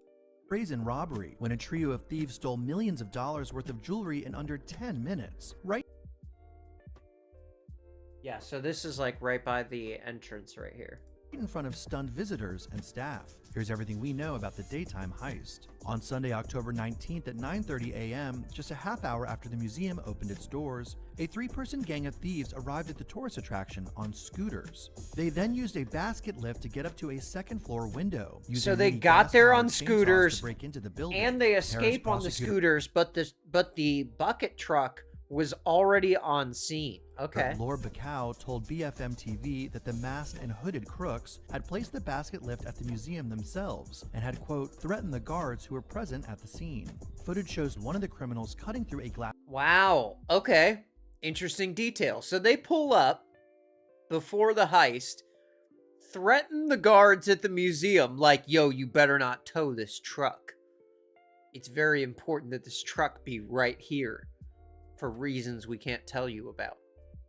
brazen robbery when a trio of thieves stole millions of dollars worth of jewelry in under 10 minutes. Right. Yeah, so this is like right by the entrance right here. In front of stunned visitors and staff. Here's everything we know about the daytime heist. On Sunday, October 19th at 9:30 a.m., just a half hour after the museum opened its doors, a three-person gang of thieves arrived at the tourist attraction on scooters. They then used a basket lift to get up to a second-floor window. So they got there on scooters, to break into the building. and they escape on the scooters, but the bucket truck was already on scene. Okay. Laura Bacall told BFM TV that the masked and hooded crooks had placed the basket lift at the museum themselves and had, quote, threatened the guards who were present at the scene. Footage shows one of the criminals cutting through a glass. Wow. Okay. Interesting detail. So they pull up before the heist, threaten the guards at the museum like, yo, you better not tow this truck. It's very important that this truck be right here for reasons we can't tell you about.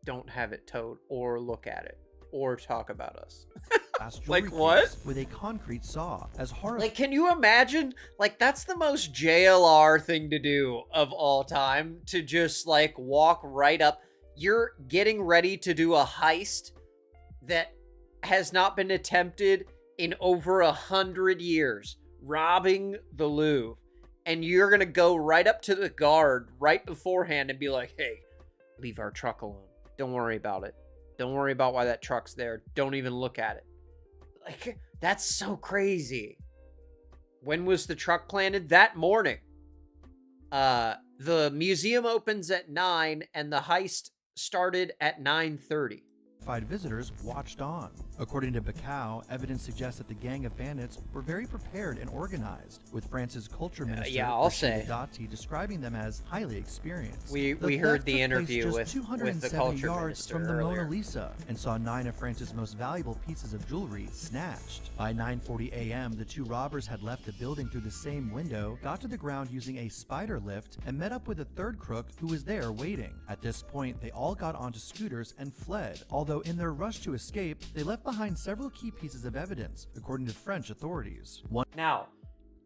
Don't have it towed or look at it or talk about us. Like what? With a concrete saw. As horror. Like, can you imagine? Like, that's the most JLR thing to do of all time, to just like walk right up. You're getting ready to do a heist that has not been attempted in over 100 years, robbing the Louvre. And you're going to go right up to the guard right beforehand and be like, hey, leave our truck alone. Don't worry about it. Don't worry about why that truck's there. Don't even look at it. Like, that's so crazy. When was the truck planted? That morning. The museum opens at 9 and the heist started at 9:30. visitors watched on. According to Bacau, evidence suggests that the gang of bandits were very prepared and organized, with France's culture minister Dati describing them as highly experienced. We heard the interview with the culture minister from the earlier. Mona Lisa and saw 9 of France's most valuable pieces of jewelry snatched. By 9:40 a.m., the 2 robbers had left the building through the same window, got to the ground using a spider lift, and met up with a third crook who was there waiting. At this point, they all got onto scooters and fled, although in their rush to escape, they left behind several key pieces of evidence, according to French authorities. Now,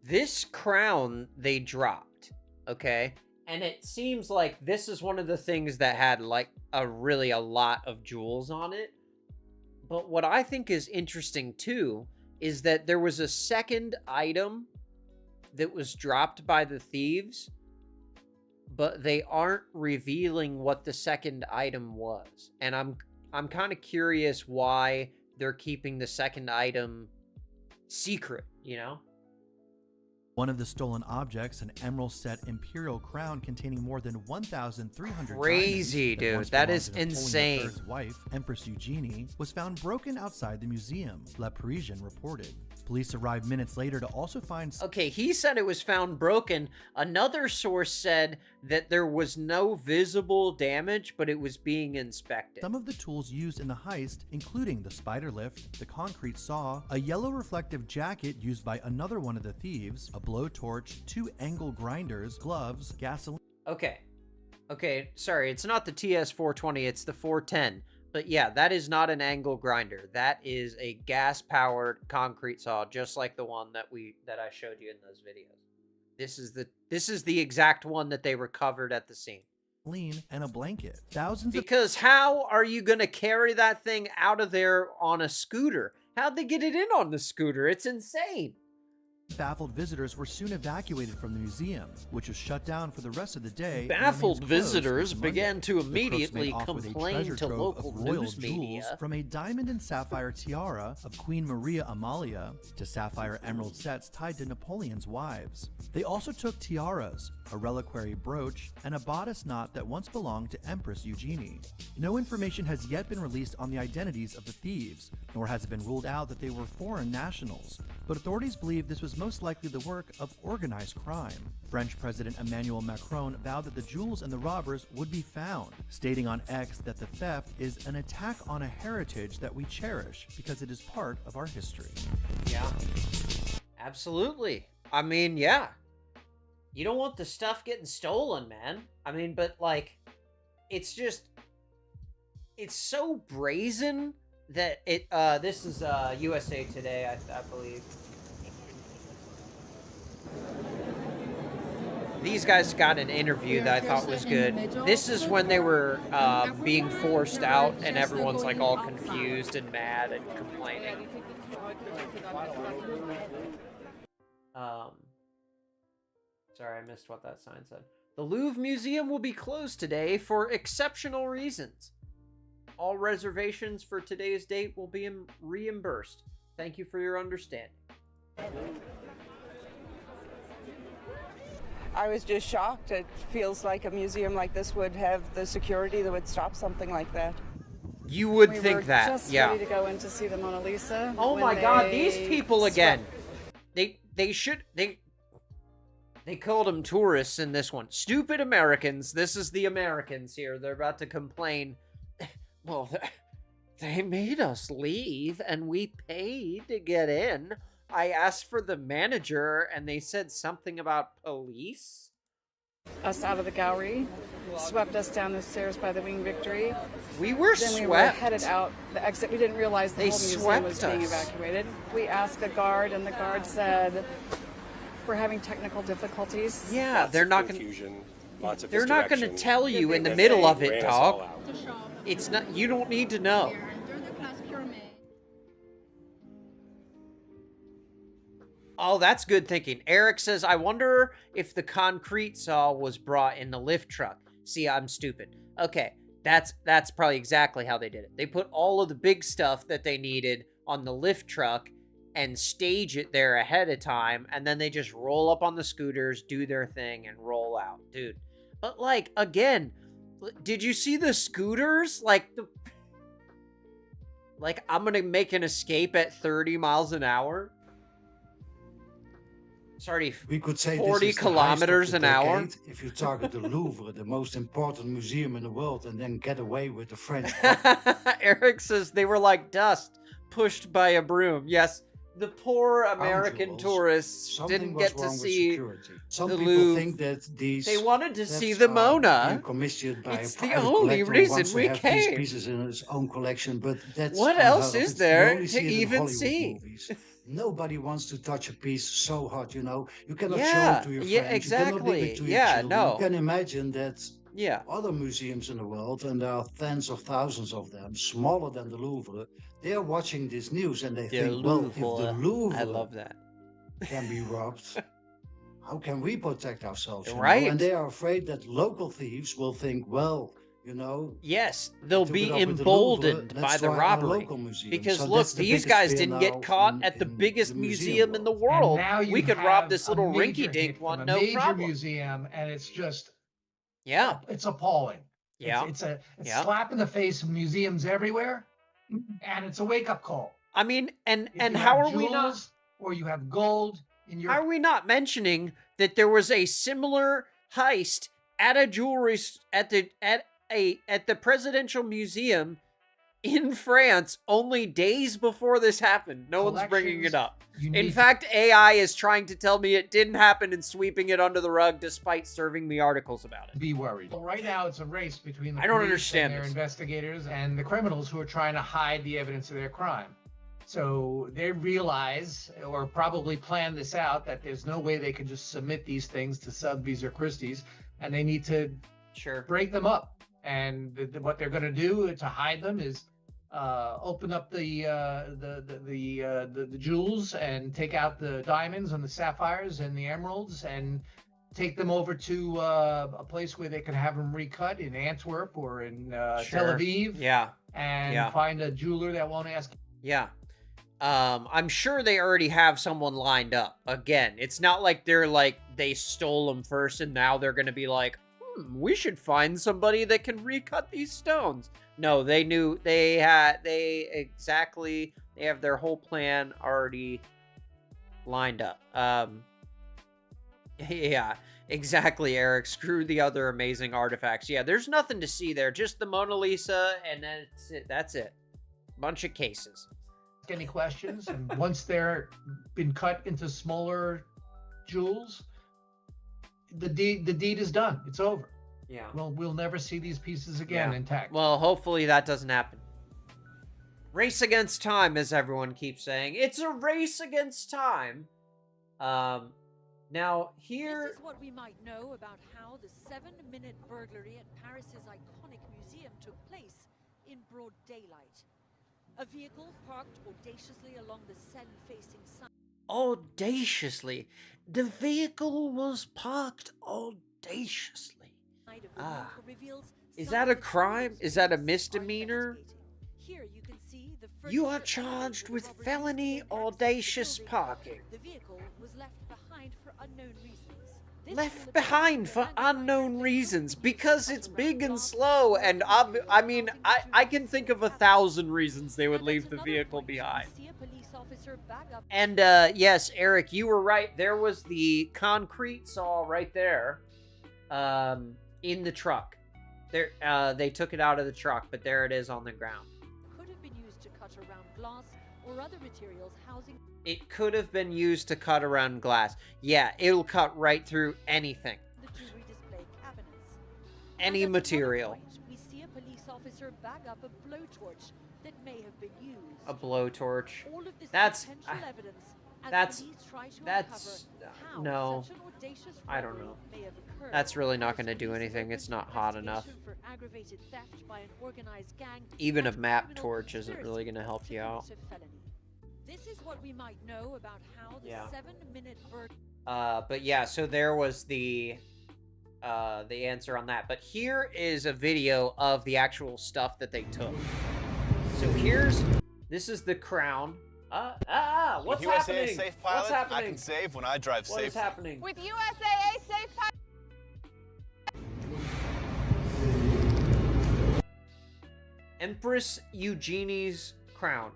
this crown they dropped, okay? And it seems like this is one of the things that had like a lot of jewels on it. But what I think is interesting too is that there was a second item that was dropped by the thieves, but they aren't revealing what the second item was. And I'm kind of curious why they're keeping the second item secret, you know? One of the stolen objects, an emerald set imperial crown containing more than 1,300 crazy, dude. That is insane. III's wife, Empress Eugenie, was found broken outside the museum, Le Parisien reported. Police arrived minutes later to also find... Okay, he said it was found broken. Another source said that there was no visible damage, but it was being inspected. Some of the tools used in the heist, including the spider lift, the concrete saw, a yellow reflective jacket used by another one of the thieves, a blowtorch, 2 angle grinders, gloves, gasoline... Okay, sorry, it's not the TS420, it's the 410. But yeah, that is not an angle grinder. That is a gas-powered concrete saw, just like the one that I showed you in those videos. This is the exact one that they recovered at the scene. And a blanket. Because how are you gonna carry that thing out of there on a scooter? How'd they get it in on the scooter? It's insane. Baffled visitors were soon evacuated from the museum, which was shut down for the rest of the day. Baffled visitors began to immediately complain to local news media. From a diamond and sapphire tiara of Queen Maria Amalia to sapphire emerald sets tied to Napoleon's wives. They also took tiaras, a reliquary brooch, and a bodice knot that once belonged to Empress Eugenie. No information has yet been released on the identities of the thieves, nor has it been ruled out that they were foreign nationals, but authorities believe this was most likely the work of organized crime. French President Emmanuel Macron vowed that the jewels and the robbers would be found, stating on X that the theft is an attack on a heritage that we cherish because it is part of our history. Yeah, absolutely. I mean, yeah. You don't want the stuff getting stolen, man. I mean, but like, it's so brazen that it, this is USA Today, I believe. These guys got an interview that I thought was good. This is when they were being forced out and everyone's like all confused and mad and complaining. Sorry, I missed what that sign said. The Louvre Museum will be closed today for exceptional reasons. All reservations for today's date will be reimbursed. Thank you for your understanding. I was just shocked. It feels like a museum like this would have the security that would stop something like that. You would think that, yeah. We were just ready to go in to see the Mona Lisa. Oh my God, these people again. They called them tourists in this one. Stupid Americans. This is the Americans here. They're about to complain. Well, they made us leave and we paid to get in. I asked for the manager and they said something about police. Us out of the gallery, swept us down the stairs by the Wing Victory. We were then swept. We were headed out the exit. We didn't realize the They whole museum swept was being us. evacuated. We asked a guard and the guard said, we're having technical difficulties. Yeah, they're not going Confusion, lots of They're not going to misdirection. tell you in the And middle they of it, ran us all dog. out. It's not, you don't need to know. Oh, that's good thinking. Eric says, I wonder if the concrete saw was brought in the lift truck. See, I'm stupid. Okay, that's probably exactly how they did it. They put all of the big stuff that they needed on the lift truck and stage it there ahead of time, and then they just roll up on the scooters, do their thing, and roll out. Dude. But, like, again, did you see the scooters? Like, Like, I'm gonna make an escape at 30 miles an hour? Sorry, we could say 40 this is kilometers the an heist of the hour? decade if you target the Louvre, the most important museum in the world, and then get away with the French. Eric says they were like dust pushed by a broom. Yes, the poor American Scoundrels. tourists Something didn't was get to wrong with see security. Some the people Louvre. think that these They wanted to see thefts the are Mona. being commissioned by It's a the private only collector who reason wants to we have these came. pieces in his own collection, but that's What unheard else of. is It's- there you only to see it in even Hollywood see? movies. Nobody wants to touch a piece so hot, you know. You cannot show Yeah, it to your yeah, friends. You cannot give exactly. it to your Yeah, children. no. You can imagine that Yeah. other museums in the world, and there are tens of thousands of them, smaller than the Louvre, they are watching this news and they think, well, if the Louvre I love that. can be robbed, how can we protect ourselves? You know? Right. And they are afraid that local thieves will think, well, you know, Yes, they'll took be it up with the Louvre, emboldened let's by the try our robbery. local museum. Because So look, that's the these biggest guys fear didn't now get caught in- at the in biggest the museum in the world. world. And now you We could rob have this a little major rinky dink hit one, from a no major problem. museum, and it's just Yeah. it's appalling. Yeah. It's a Yeah. slap in the face of museums everywhere, and it's a wake up call. I mean, and If you how have are we not? jewels or you have gold in your How are we not mentioning that there was a similar heist at a jewelry at the presidential museum in France only days before this happened? No one's bringing it up. In fact, AI is trying to tell me it didn't happen and sweeping it under the rug despite serving me articles about it. be worried. Well, right now, it's a race between the I don't police understand and their this. investigators and the criminals who are trying to hide the evidence of their crime. So they realize, or probably plan this out, that there's no way they can just submit these things to Sotheby's or Christie's, and they need to break them up. And what they're going to do to hide them is open up the jewels and take out the diamonds and the sapphires and the emeralds and take them over to a place where they can have them recut in Antwerp or in Tel Aviv. Yeah. And Yeah. find a jeweler that won't ask. Yeah. I'm sure they already have someone lined up. Again, it's not like they stole them first and now they're going to be like, we should find somebody that can recut these stones. No, they knew they have their whole plan already lined up. Yeah, exactly, Eric. Screw the other amazing artifacts. Yeah, there's nothing to see there. Just the Mona Lisa, and that's it. That's it. Bunch of cases. Any questions? And once they're been cut into smaller jewels, the deed is done. It's over. Yeah. Well, we'll never see these pieces again intact. Well, hopefully that doesn't happen. Race against time, as everyone keeps saying. It's a race against time. Now, here... This is what we might know about how the 7-minute burglary at Paris's iconic museum took place in broad daylight. A vehicle parked audaciously along the Seine-facing side. Audaciously. The vehicle was parked audaciously. Ah. Is that a crime? Is that a misdemeanor? Here you can see the You are charged with felony audacious parking. The vehicle was left behind for unknown reasons. Left behind for unknown reasons because it's big and slow, and I mean, I can think of 1,000 reasons they would leave the vehicle behind. And yes, Eric, you were right. There was the concrete saw right there, in the truck. There, they took it out of the truck, but there it is on the ground. Could have been used to cut around glass or other materials housing. It could have been used to cut around glass. Yeah, it'll cut right through anything. The jewelry display cabinets. Any material. We see a police officer bag up a blowtorch that may have been used. A blowtorch. All of this That's potential evidence as that's police try to that's uncover how no. such an audacious I don't know. robbery may have occurred. That's really not going to do anything. It's not hot enough. For aggravated theft by an organized gang Even a and map criminal torch isn't conspiracy really going to help you out. to felony. This is what we might know about how the Yeah. 7-minute burglary. But yeah, so there was the answer on that. But here is a video of the actual stuff that they took. So this is the crown. What's USAA happening? Safe Pilot, What's happening? I can save when I drive What safe. is happening? With USAA Safe Pilot. Empress Eugenie's crown.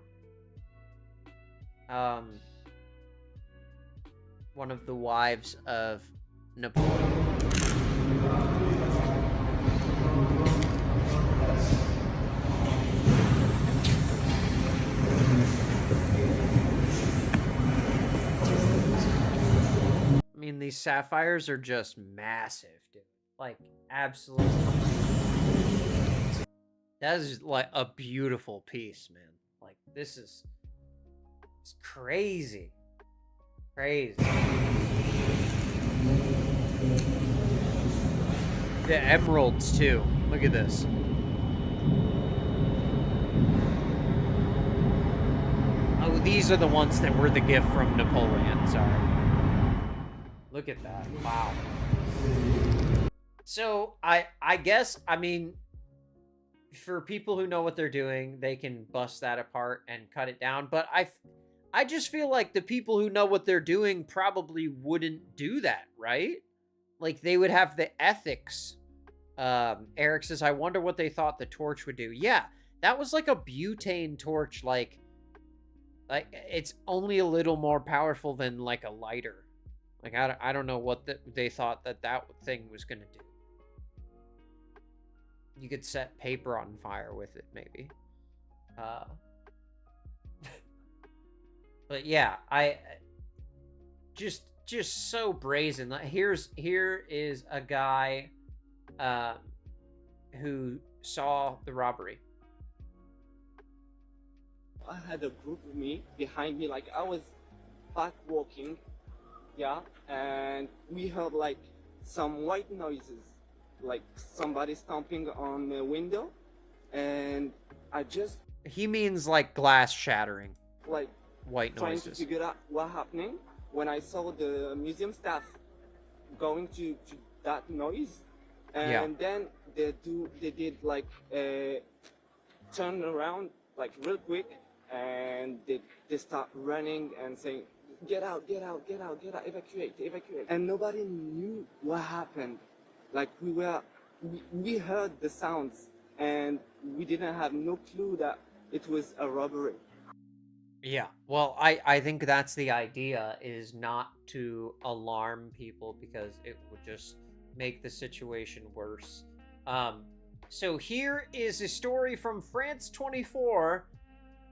One of the wives of Napoleon. I mean, these sapphires are just massive, dude. Like, absolutely. That is like a beautiful piece, man. Like, this is, it's crazy. Crazy. The emeralds too. Look at this. Oh, these are the ones that were the gift from Napoleon. Sorry. Look at that. Wow. So I guess, I mean, for people who know what they're doing, they can bust that apart and cut it down. But I just feel like the people who know what they're doing probably wouldn't do that, right? Like, they would have the ethics. Eric says, I wonder what they thought the torch would do. Yeah, that was like a butane torch. Like it's only a little more powerful than like a lighter. Like, I don't know what they thought that thing was going to do. You could set paper on fire with it, maybe. But yeah, I just so brazen. Here is a guy who saw the robbery. I had a group of me behind me, like I was back walking, yeah, and we heard like some white noises, like somebody stomping on the window, and I just... He means like glass shattering. Like white trying noises. to figure out what happening when I saw the museum staff going to that noise, and then they did like turn around like real quick, and they start running and saying, get out, evacuate, and nobody knew what happened. Like we heard the sounds and we didn't have no clue that it was a robbery. Yeah, well, I think that's the idea, is not to alarm people because it would just make the situation worse. So here is a story from France 24.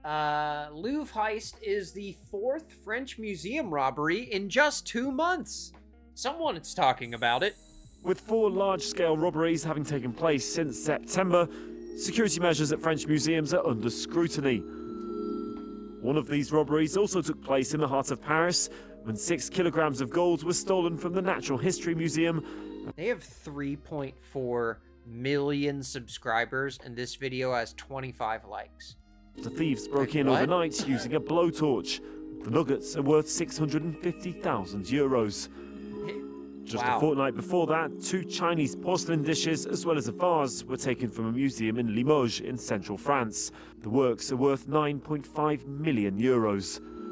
Louvre heist is the 4th French museum robbery in just 2 months. Someone is talking about it. With 4 large-scale robberies having taken place since September, security measures at French museums are under scrutiny. One of these robberies also took place in the heart of Paris, when 6 kilograms of gold was stolen from the Natural History Museum. They have 3.4 million subscribers, and this video has 25 likes. The thieves broke in overnight using a blowtorch. The nuggets are worth €650,000. Just a fortnight before that, 2 Chinese porcelain dishes as well as a vase were taken from a museum in Limoges in central France. The works are worth €9.5 million.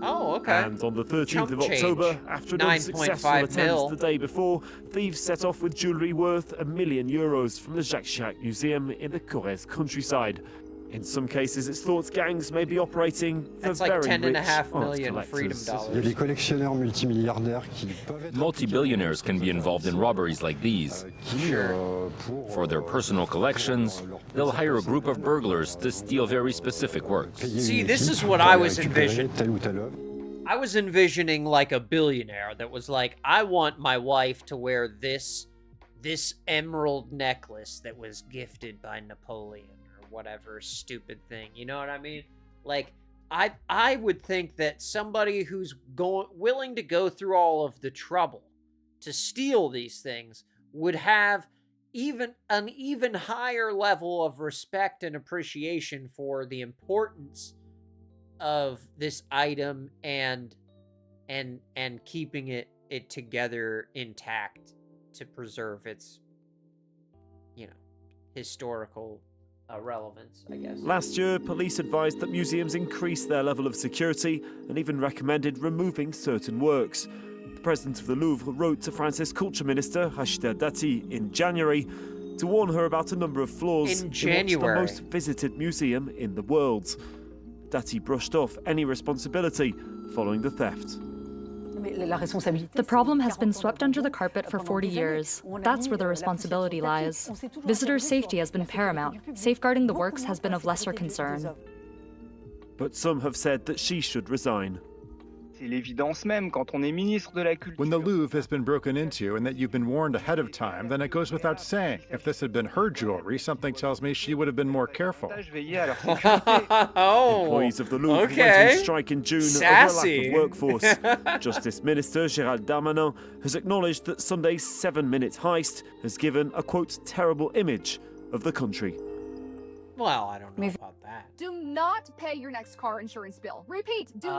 Oh, okay. And on the 13th of October, after an unsuccessful attempt the day before, thieves set off with jewellery worth €1 million from the Jacques Chirac Museum in the Corrèze countryside. In some cases, it's thought gangs may be operating for very rich $10.5 million art freedom collectors. dollars. Multi-billionaires can be involved in robberies like these. For their personal collections, they'll hire a group of burglars to steal very specific works. See, this is what I was envisioning. I was envisioning like a billionaire that was like, I want my wife to wear this emerald necklace that was gifted by Napoleon. Whatever stupid thing, you know what I mean? Like, I would think that somebody who's willing to go through all of the trouble to steal these things would have an even higher level of respect and appreciation for the importance of this item and keeping it together intact to preserve its, historical relevance, I guess. Last year, police advised that museums increase their level of security and even recommended removing certain works. The president of the Louvre wrote to France's culture minister, Rachida Dati, in January to warn her about a number of flaws in what's the most visited museum in the world. Dati brushed off any responsibility following the theft. The problem has been swept under the carpet for 40 years. That's where the responsibility lies. Visitors' safety has been paramount. Safeguarding the works has been of lesser concern. But some have said that she should resign. When the Louvre has been broken into and that you've been warned ahead of time, then it goes without saying. If this had been her jewelry, something tells me she would have been more careful. Employees of the Louvre went on strike in June over a lack of workforce. Justice Minister Gérald Darmanin has acknowledged that Sunday's 7-minute heist has given a, quote, terrible image of the country. Well, I don't know about that. Do not pay your next car insurance bill. Repeat, do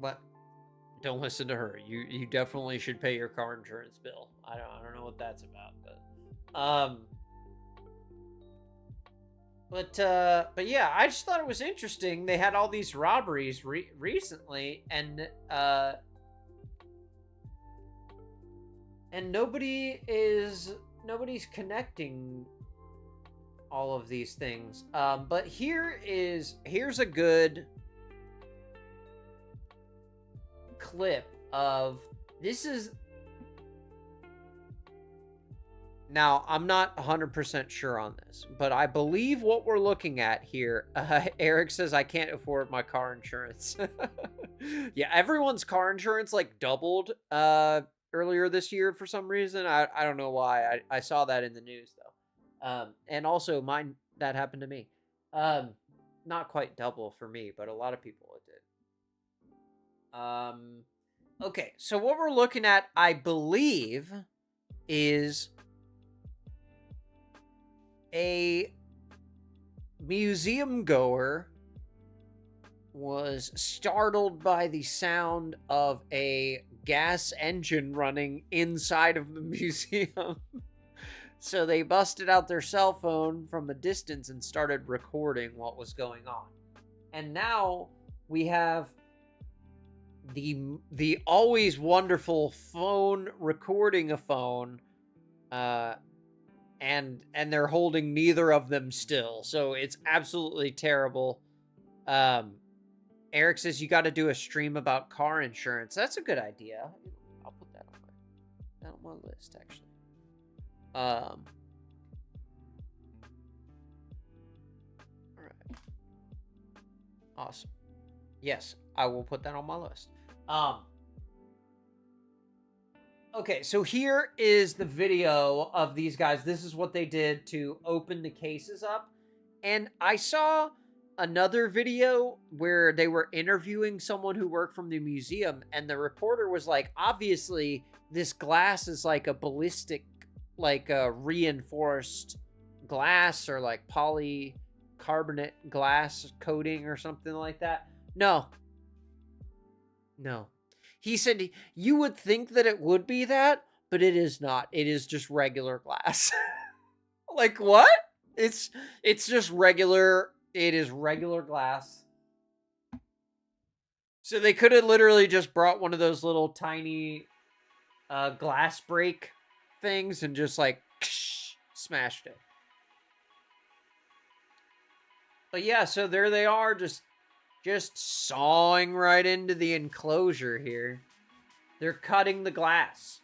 But don't listen to her. You definitely should pay your car insurance bill. I don't know what that's about, but yeah, I just thought it was interesting. They had all these robberies recently, and nobody's connecting all of these things. But here's a good clip of this. Is now, I'm not 100% sure on this, but I believe what we're looking at here, Eric says, I can't afford my car insurance. Yeah, everyone's car insurance like doubled earlier this year for some reason. I don't know why. I saw that in the news though. And also mine, that happened to me. Not quite double for me, but a lot of people it did. Okay, so what we're looking at, I believe, is a museum goer was startled by the sound of a gas engine running inside of the museum. So they busted out their cell phone from a distance and started recording what was going on. And now we have the always wonderful phone recording a phone, and they're holding neither of them still. So it's absolutely terrible. Eric says you got to do a stream about car insurance. That's a good idea. I'll put that on my list, actually. All right. Awesome. Yes, I will put that on my list. Okay, so here is the video of these guys. This is what they did to open the cases up. And I saw another video where they were interviewing someone who worked from the museum, and the reporter was like, obviously this glass is like a ballistic, like a reinforced glass or like polycarbonate glass coating or something like that. No. He said you would think that it would be that, but it is not. It is just regular glass. Like what? It's just regular. It is regular glass. So they could have literally just brought one of those little tiny glass break things and just like smashed it. But yeah, so there they are, just sawing right into the enclosure here. They're cutting the glass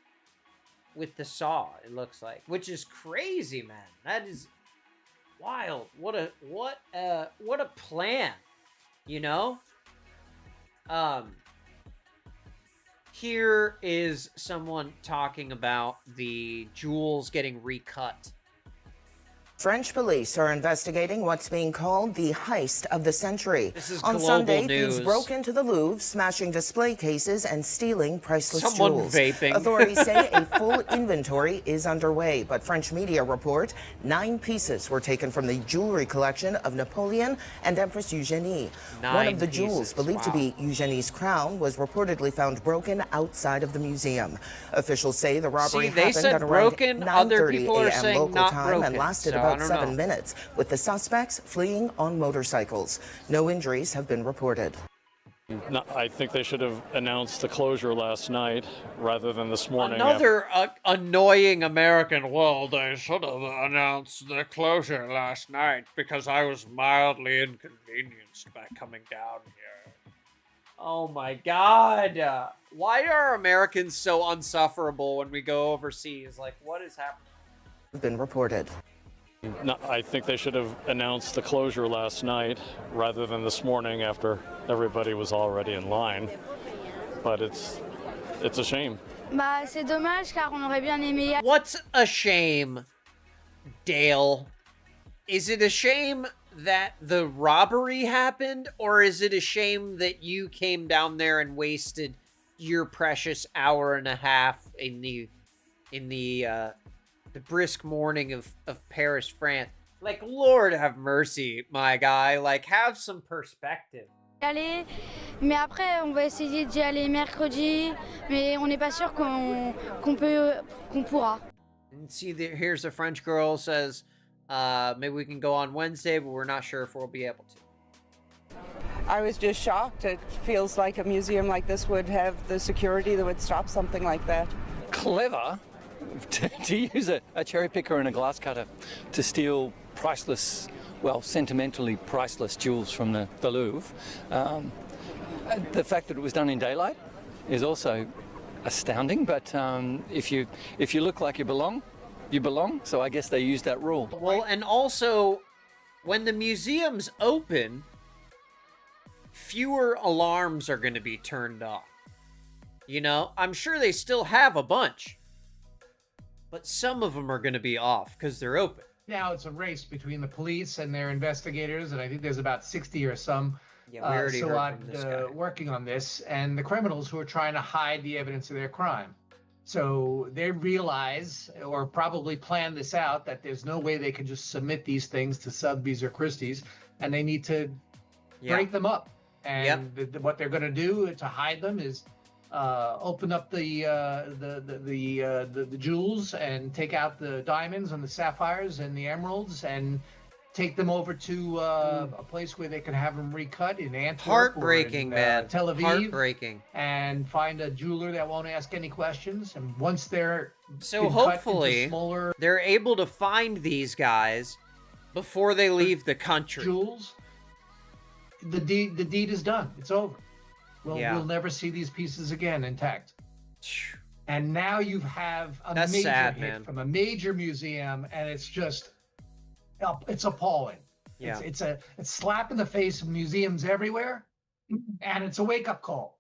with the saw, it looks like, which is crazy, man. That is wild. What a plan, you know? Here is someone talking about the jewels getting recut. French police are investigating what's being called the heist of the century. This is On global Sunday, news. thieves broke into the Louvre, smashing display cases and stealing priceless Someone jewels. vaping. Authorities say a full inventory is underway, but French media report 9 pieces were taken from the jewelry collection of Napoleon and Empress Eugenie. One of the jewels, believed to be Eugenie's crown, was reportedly found broken outside of the museum. Officials say the robbery happened at around 9:30 a.m. local time and lasted about 7 minutes, with the suspects fleeing on motorcycles. No injuries have been reported. No, I think they should have announced the closure last night rather than this morning. Another annoying American. Well, they should have announced the closure last night because I was mildly inconvenienced by coming down here. Oh my God. Why are Americans so unsufferable when we go overseas? Like, what is happening? Been reported. No, I think they should have announced the closure last night rather than this morning after everybody was already in line. But it's a shame. Bah, c'est dommage car on aurait bien aimé. What's a shame, Dale? Is it a shame that the robbery happened, or is it a shame that you came down there and wasted your precious hour and a half in the brisk morning of Paris, France? Like, Lord have mercy, my guy. Like, have some perspective. Aller, mais après on va essayer d'y aller mercredi, mais on n'est pas sûr qu'on pourra. And see, here's a French girl says, maybe we can go on Wednesday, but we're not sure if we'll be able to. I was just shocked. It feels like a museum like this would have the security that would stop something like that. Clever to use a cherry picker and a glass cutter to steal priceless, well, sentimentally priceless jewels from the Louvre. The fact that it was done in daylight is also astounding, but if you look like you belong, so I guess they used that rule. Well, and also, when the museum's open, fewer alarms are going to be turned off. You know, I'm sure they still have a bunch, but some of them are going to be off because they're open. Now it's a race between the police and their investigators, and I think there's about 60 or some working on this, and the criminals who are trying to hide the evidence of their crime. So they realize, or probably plan this out, that there's no way they can just submit these things to Sotheby's or Christie's, and they need to break them up. And what they're going to do to hide them is open up the jewels and take out the diamonds and the sapphires and the emeralds and take them over to a place where they can have them recut in Antwerp. Heartbreaking, or in, man. Tel Aviv. Heartbreaking. And find a jeweler that won't ask any questions. And once they're so hopefully they're able to find these guys before they leave the country. Jewels. The deed is done. It's over. We'll never see these pieces again intact. And now you have a major hit from a major museum, and it's just, it's appalling. Yeah. It's a slap in the face of museums everywhere, and it's a wake-up call.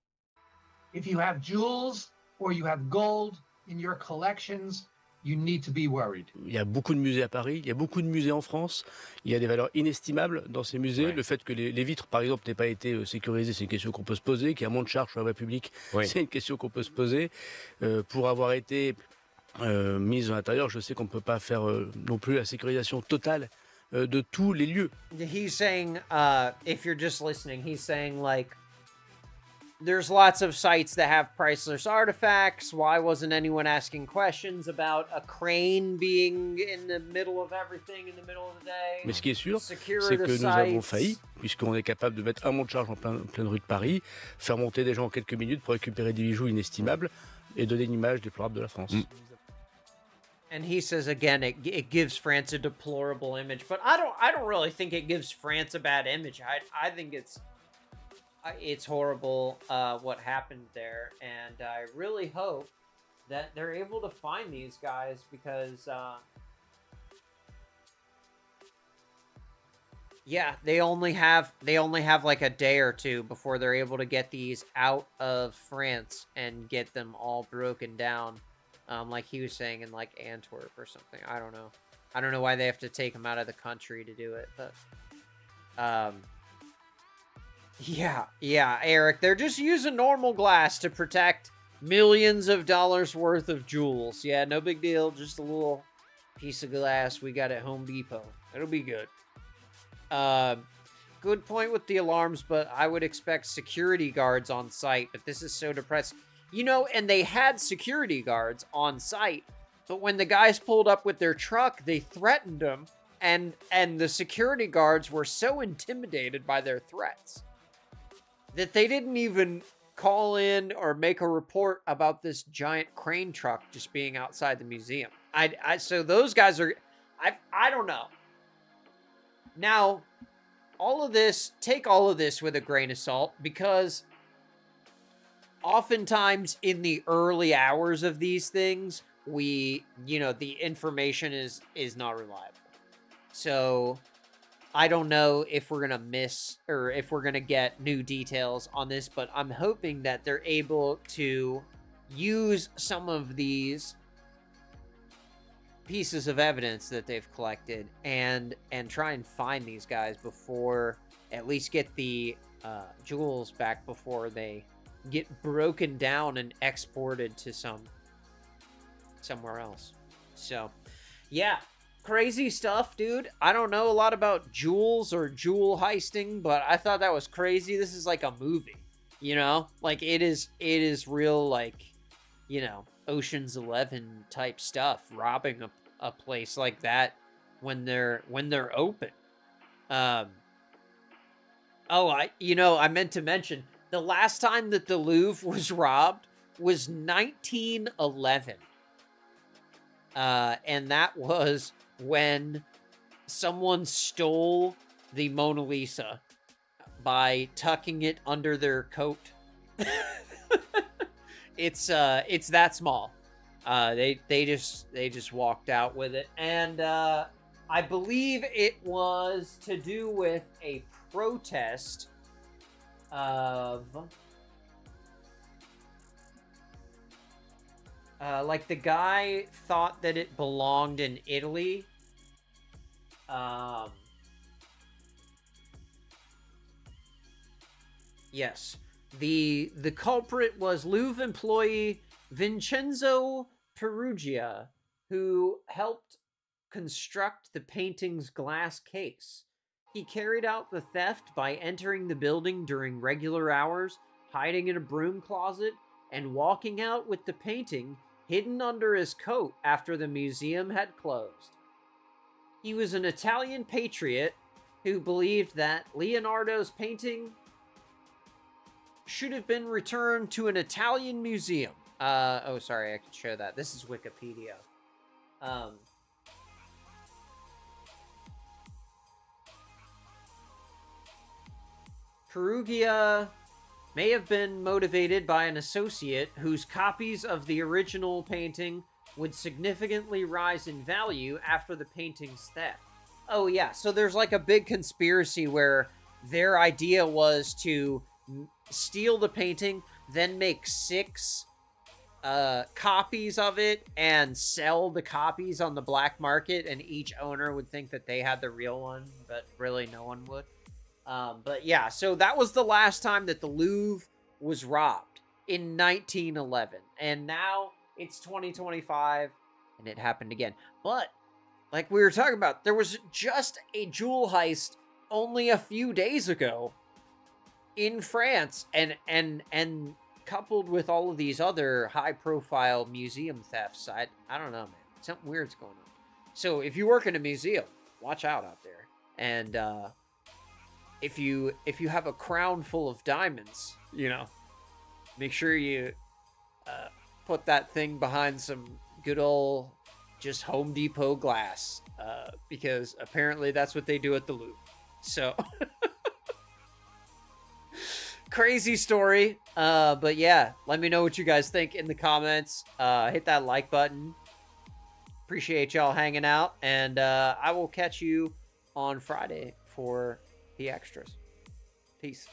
If you have jewels or you have gold in your collections, you need to be worried. Il y a beaucoup de musées à Paris, il y a beaucoup de musées en France, il y a des valeurs inestimables dans ces musées. Ouais. Le fait que les vitres, par exemple, n'aient pas été sécurisées, c'est une question qu'on peut se poser. Qu'il y a moins de charges sur la voie publique, c'est une question qu'on peut se poser. Pour avoir été mise à l'intérieur, je sais qu'on ne peut pas faire non plus la sécurisation totale de tous les lieux. He's saying, if you're just listening, he's saying like, there's lots of sites that have priceless artifacts. Why wasn't anyone asking questions about a crane being in the middle of everything in the middle of the day? Mais ce qui est sûr, c'est que nous avons failli, puisqu'on est capable de mettre un monte charge en pleine rue de Paris, faire monter des gens en quelques minutes pour récupérer des bijoux inestimables et donner une image déplorable de la France. And he says again, it gives France a deplorable image, but I don't really think it gives France a bad image. I think it's horrible what happened there, and I really hope that they're able to find these guys because they only have like a day or two before they're able to get these out of France and get them all broken down, like he was saying in like Antwerp or something. I don't know why they have to take them out of the country to do it, but Yeah, Eric, they're just using normal glass to protect millions of dollars worth of jewels. Yeah, no big deal, just a little piece of glass we got at Home Depot. It'll be good. Good point with the alarms, but I would expect security guards on site, but this is so depressing. You know, and they had security guards on site, but when the guys pulled up with their truck, they threatened them, and the security guards were so intimidated by their threats that they didn't even call in or make a report about this giant crane truck just being outside the museum. So those guys are, I don't know. Now, take all of this with a grain of salt, because oftentimes in the early hours of these things, the information is not reliable. So I don't know if we're going to miss or if we're going to get new details on this, but I'm hoping that they're able to use some of these pieces of evidence that they've collected and try and find these guys before, at least get the jewels back before they get broken down and exported to somewhere else. So, yeah, crazy stuff, dude. I don't know a lot about jewels or jewel heisting, but I thought that was crazy. This is like a movie, like it is real, like, Ocean's 11 type stuff, robbing a place like that when they're open. I meant to mention, the last time that the Louvre was robbed was 1911. And that was when someone stole the Mona Lisa by tucking it under their coat. It's that small. They just walked out with it. And I believe it was to do with a protest of like the guy thought that it belonged in Italy. Yes. The culprit was Louvre employee Vincenzo Perugia, who helped construct the painting's glass case. He carried out the theft by entering the building during regular hours, hiding in a broom closet, and walking out with the painting hidden under his coat after the museum had closed. He was an Italian patriot who believed that Leonardo's painting should have been returned to an Italian museum. Sorry, I could show that. This is Wikipedia. Perugia may have been motivated by an associate whose copies of the original painting would significantly rise in value after the painting's theft. Oh yeah, so there's like a big conspiracy where their idea was to steal the painting, then make 6 copies of it and sell the copies on the black market, and each owner would think that they had the real one, but really no one would. But yeah, so that was the last time that the Louvre was robbed, in 1911. And now it's 2025, and it happened again. But, like we were talking about, there was just a jewel heist only a few days ago in France, and coupled with all of these other high-profile museum thefts, I don't know, man. Something weird's going on. So if you work in a museum, watch out there. And, if you have a crown full of diamonds, make sure you put that thing behind some good old just Home Depot glass, because apparently that's what they do at the Louvre. So crazy story. But yeah, let me know what you guys think in the comments. Hit that like button. Appreciate y'all hanging out, and I will catch you on Friday for the extras. Peace.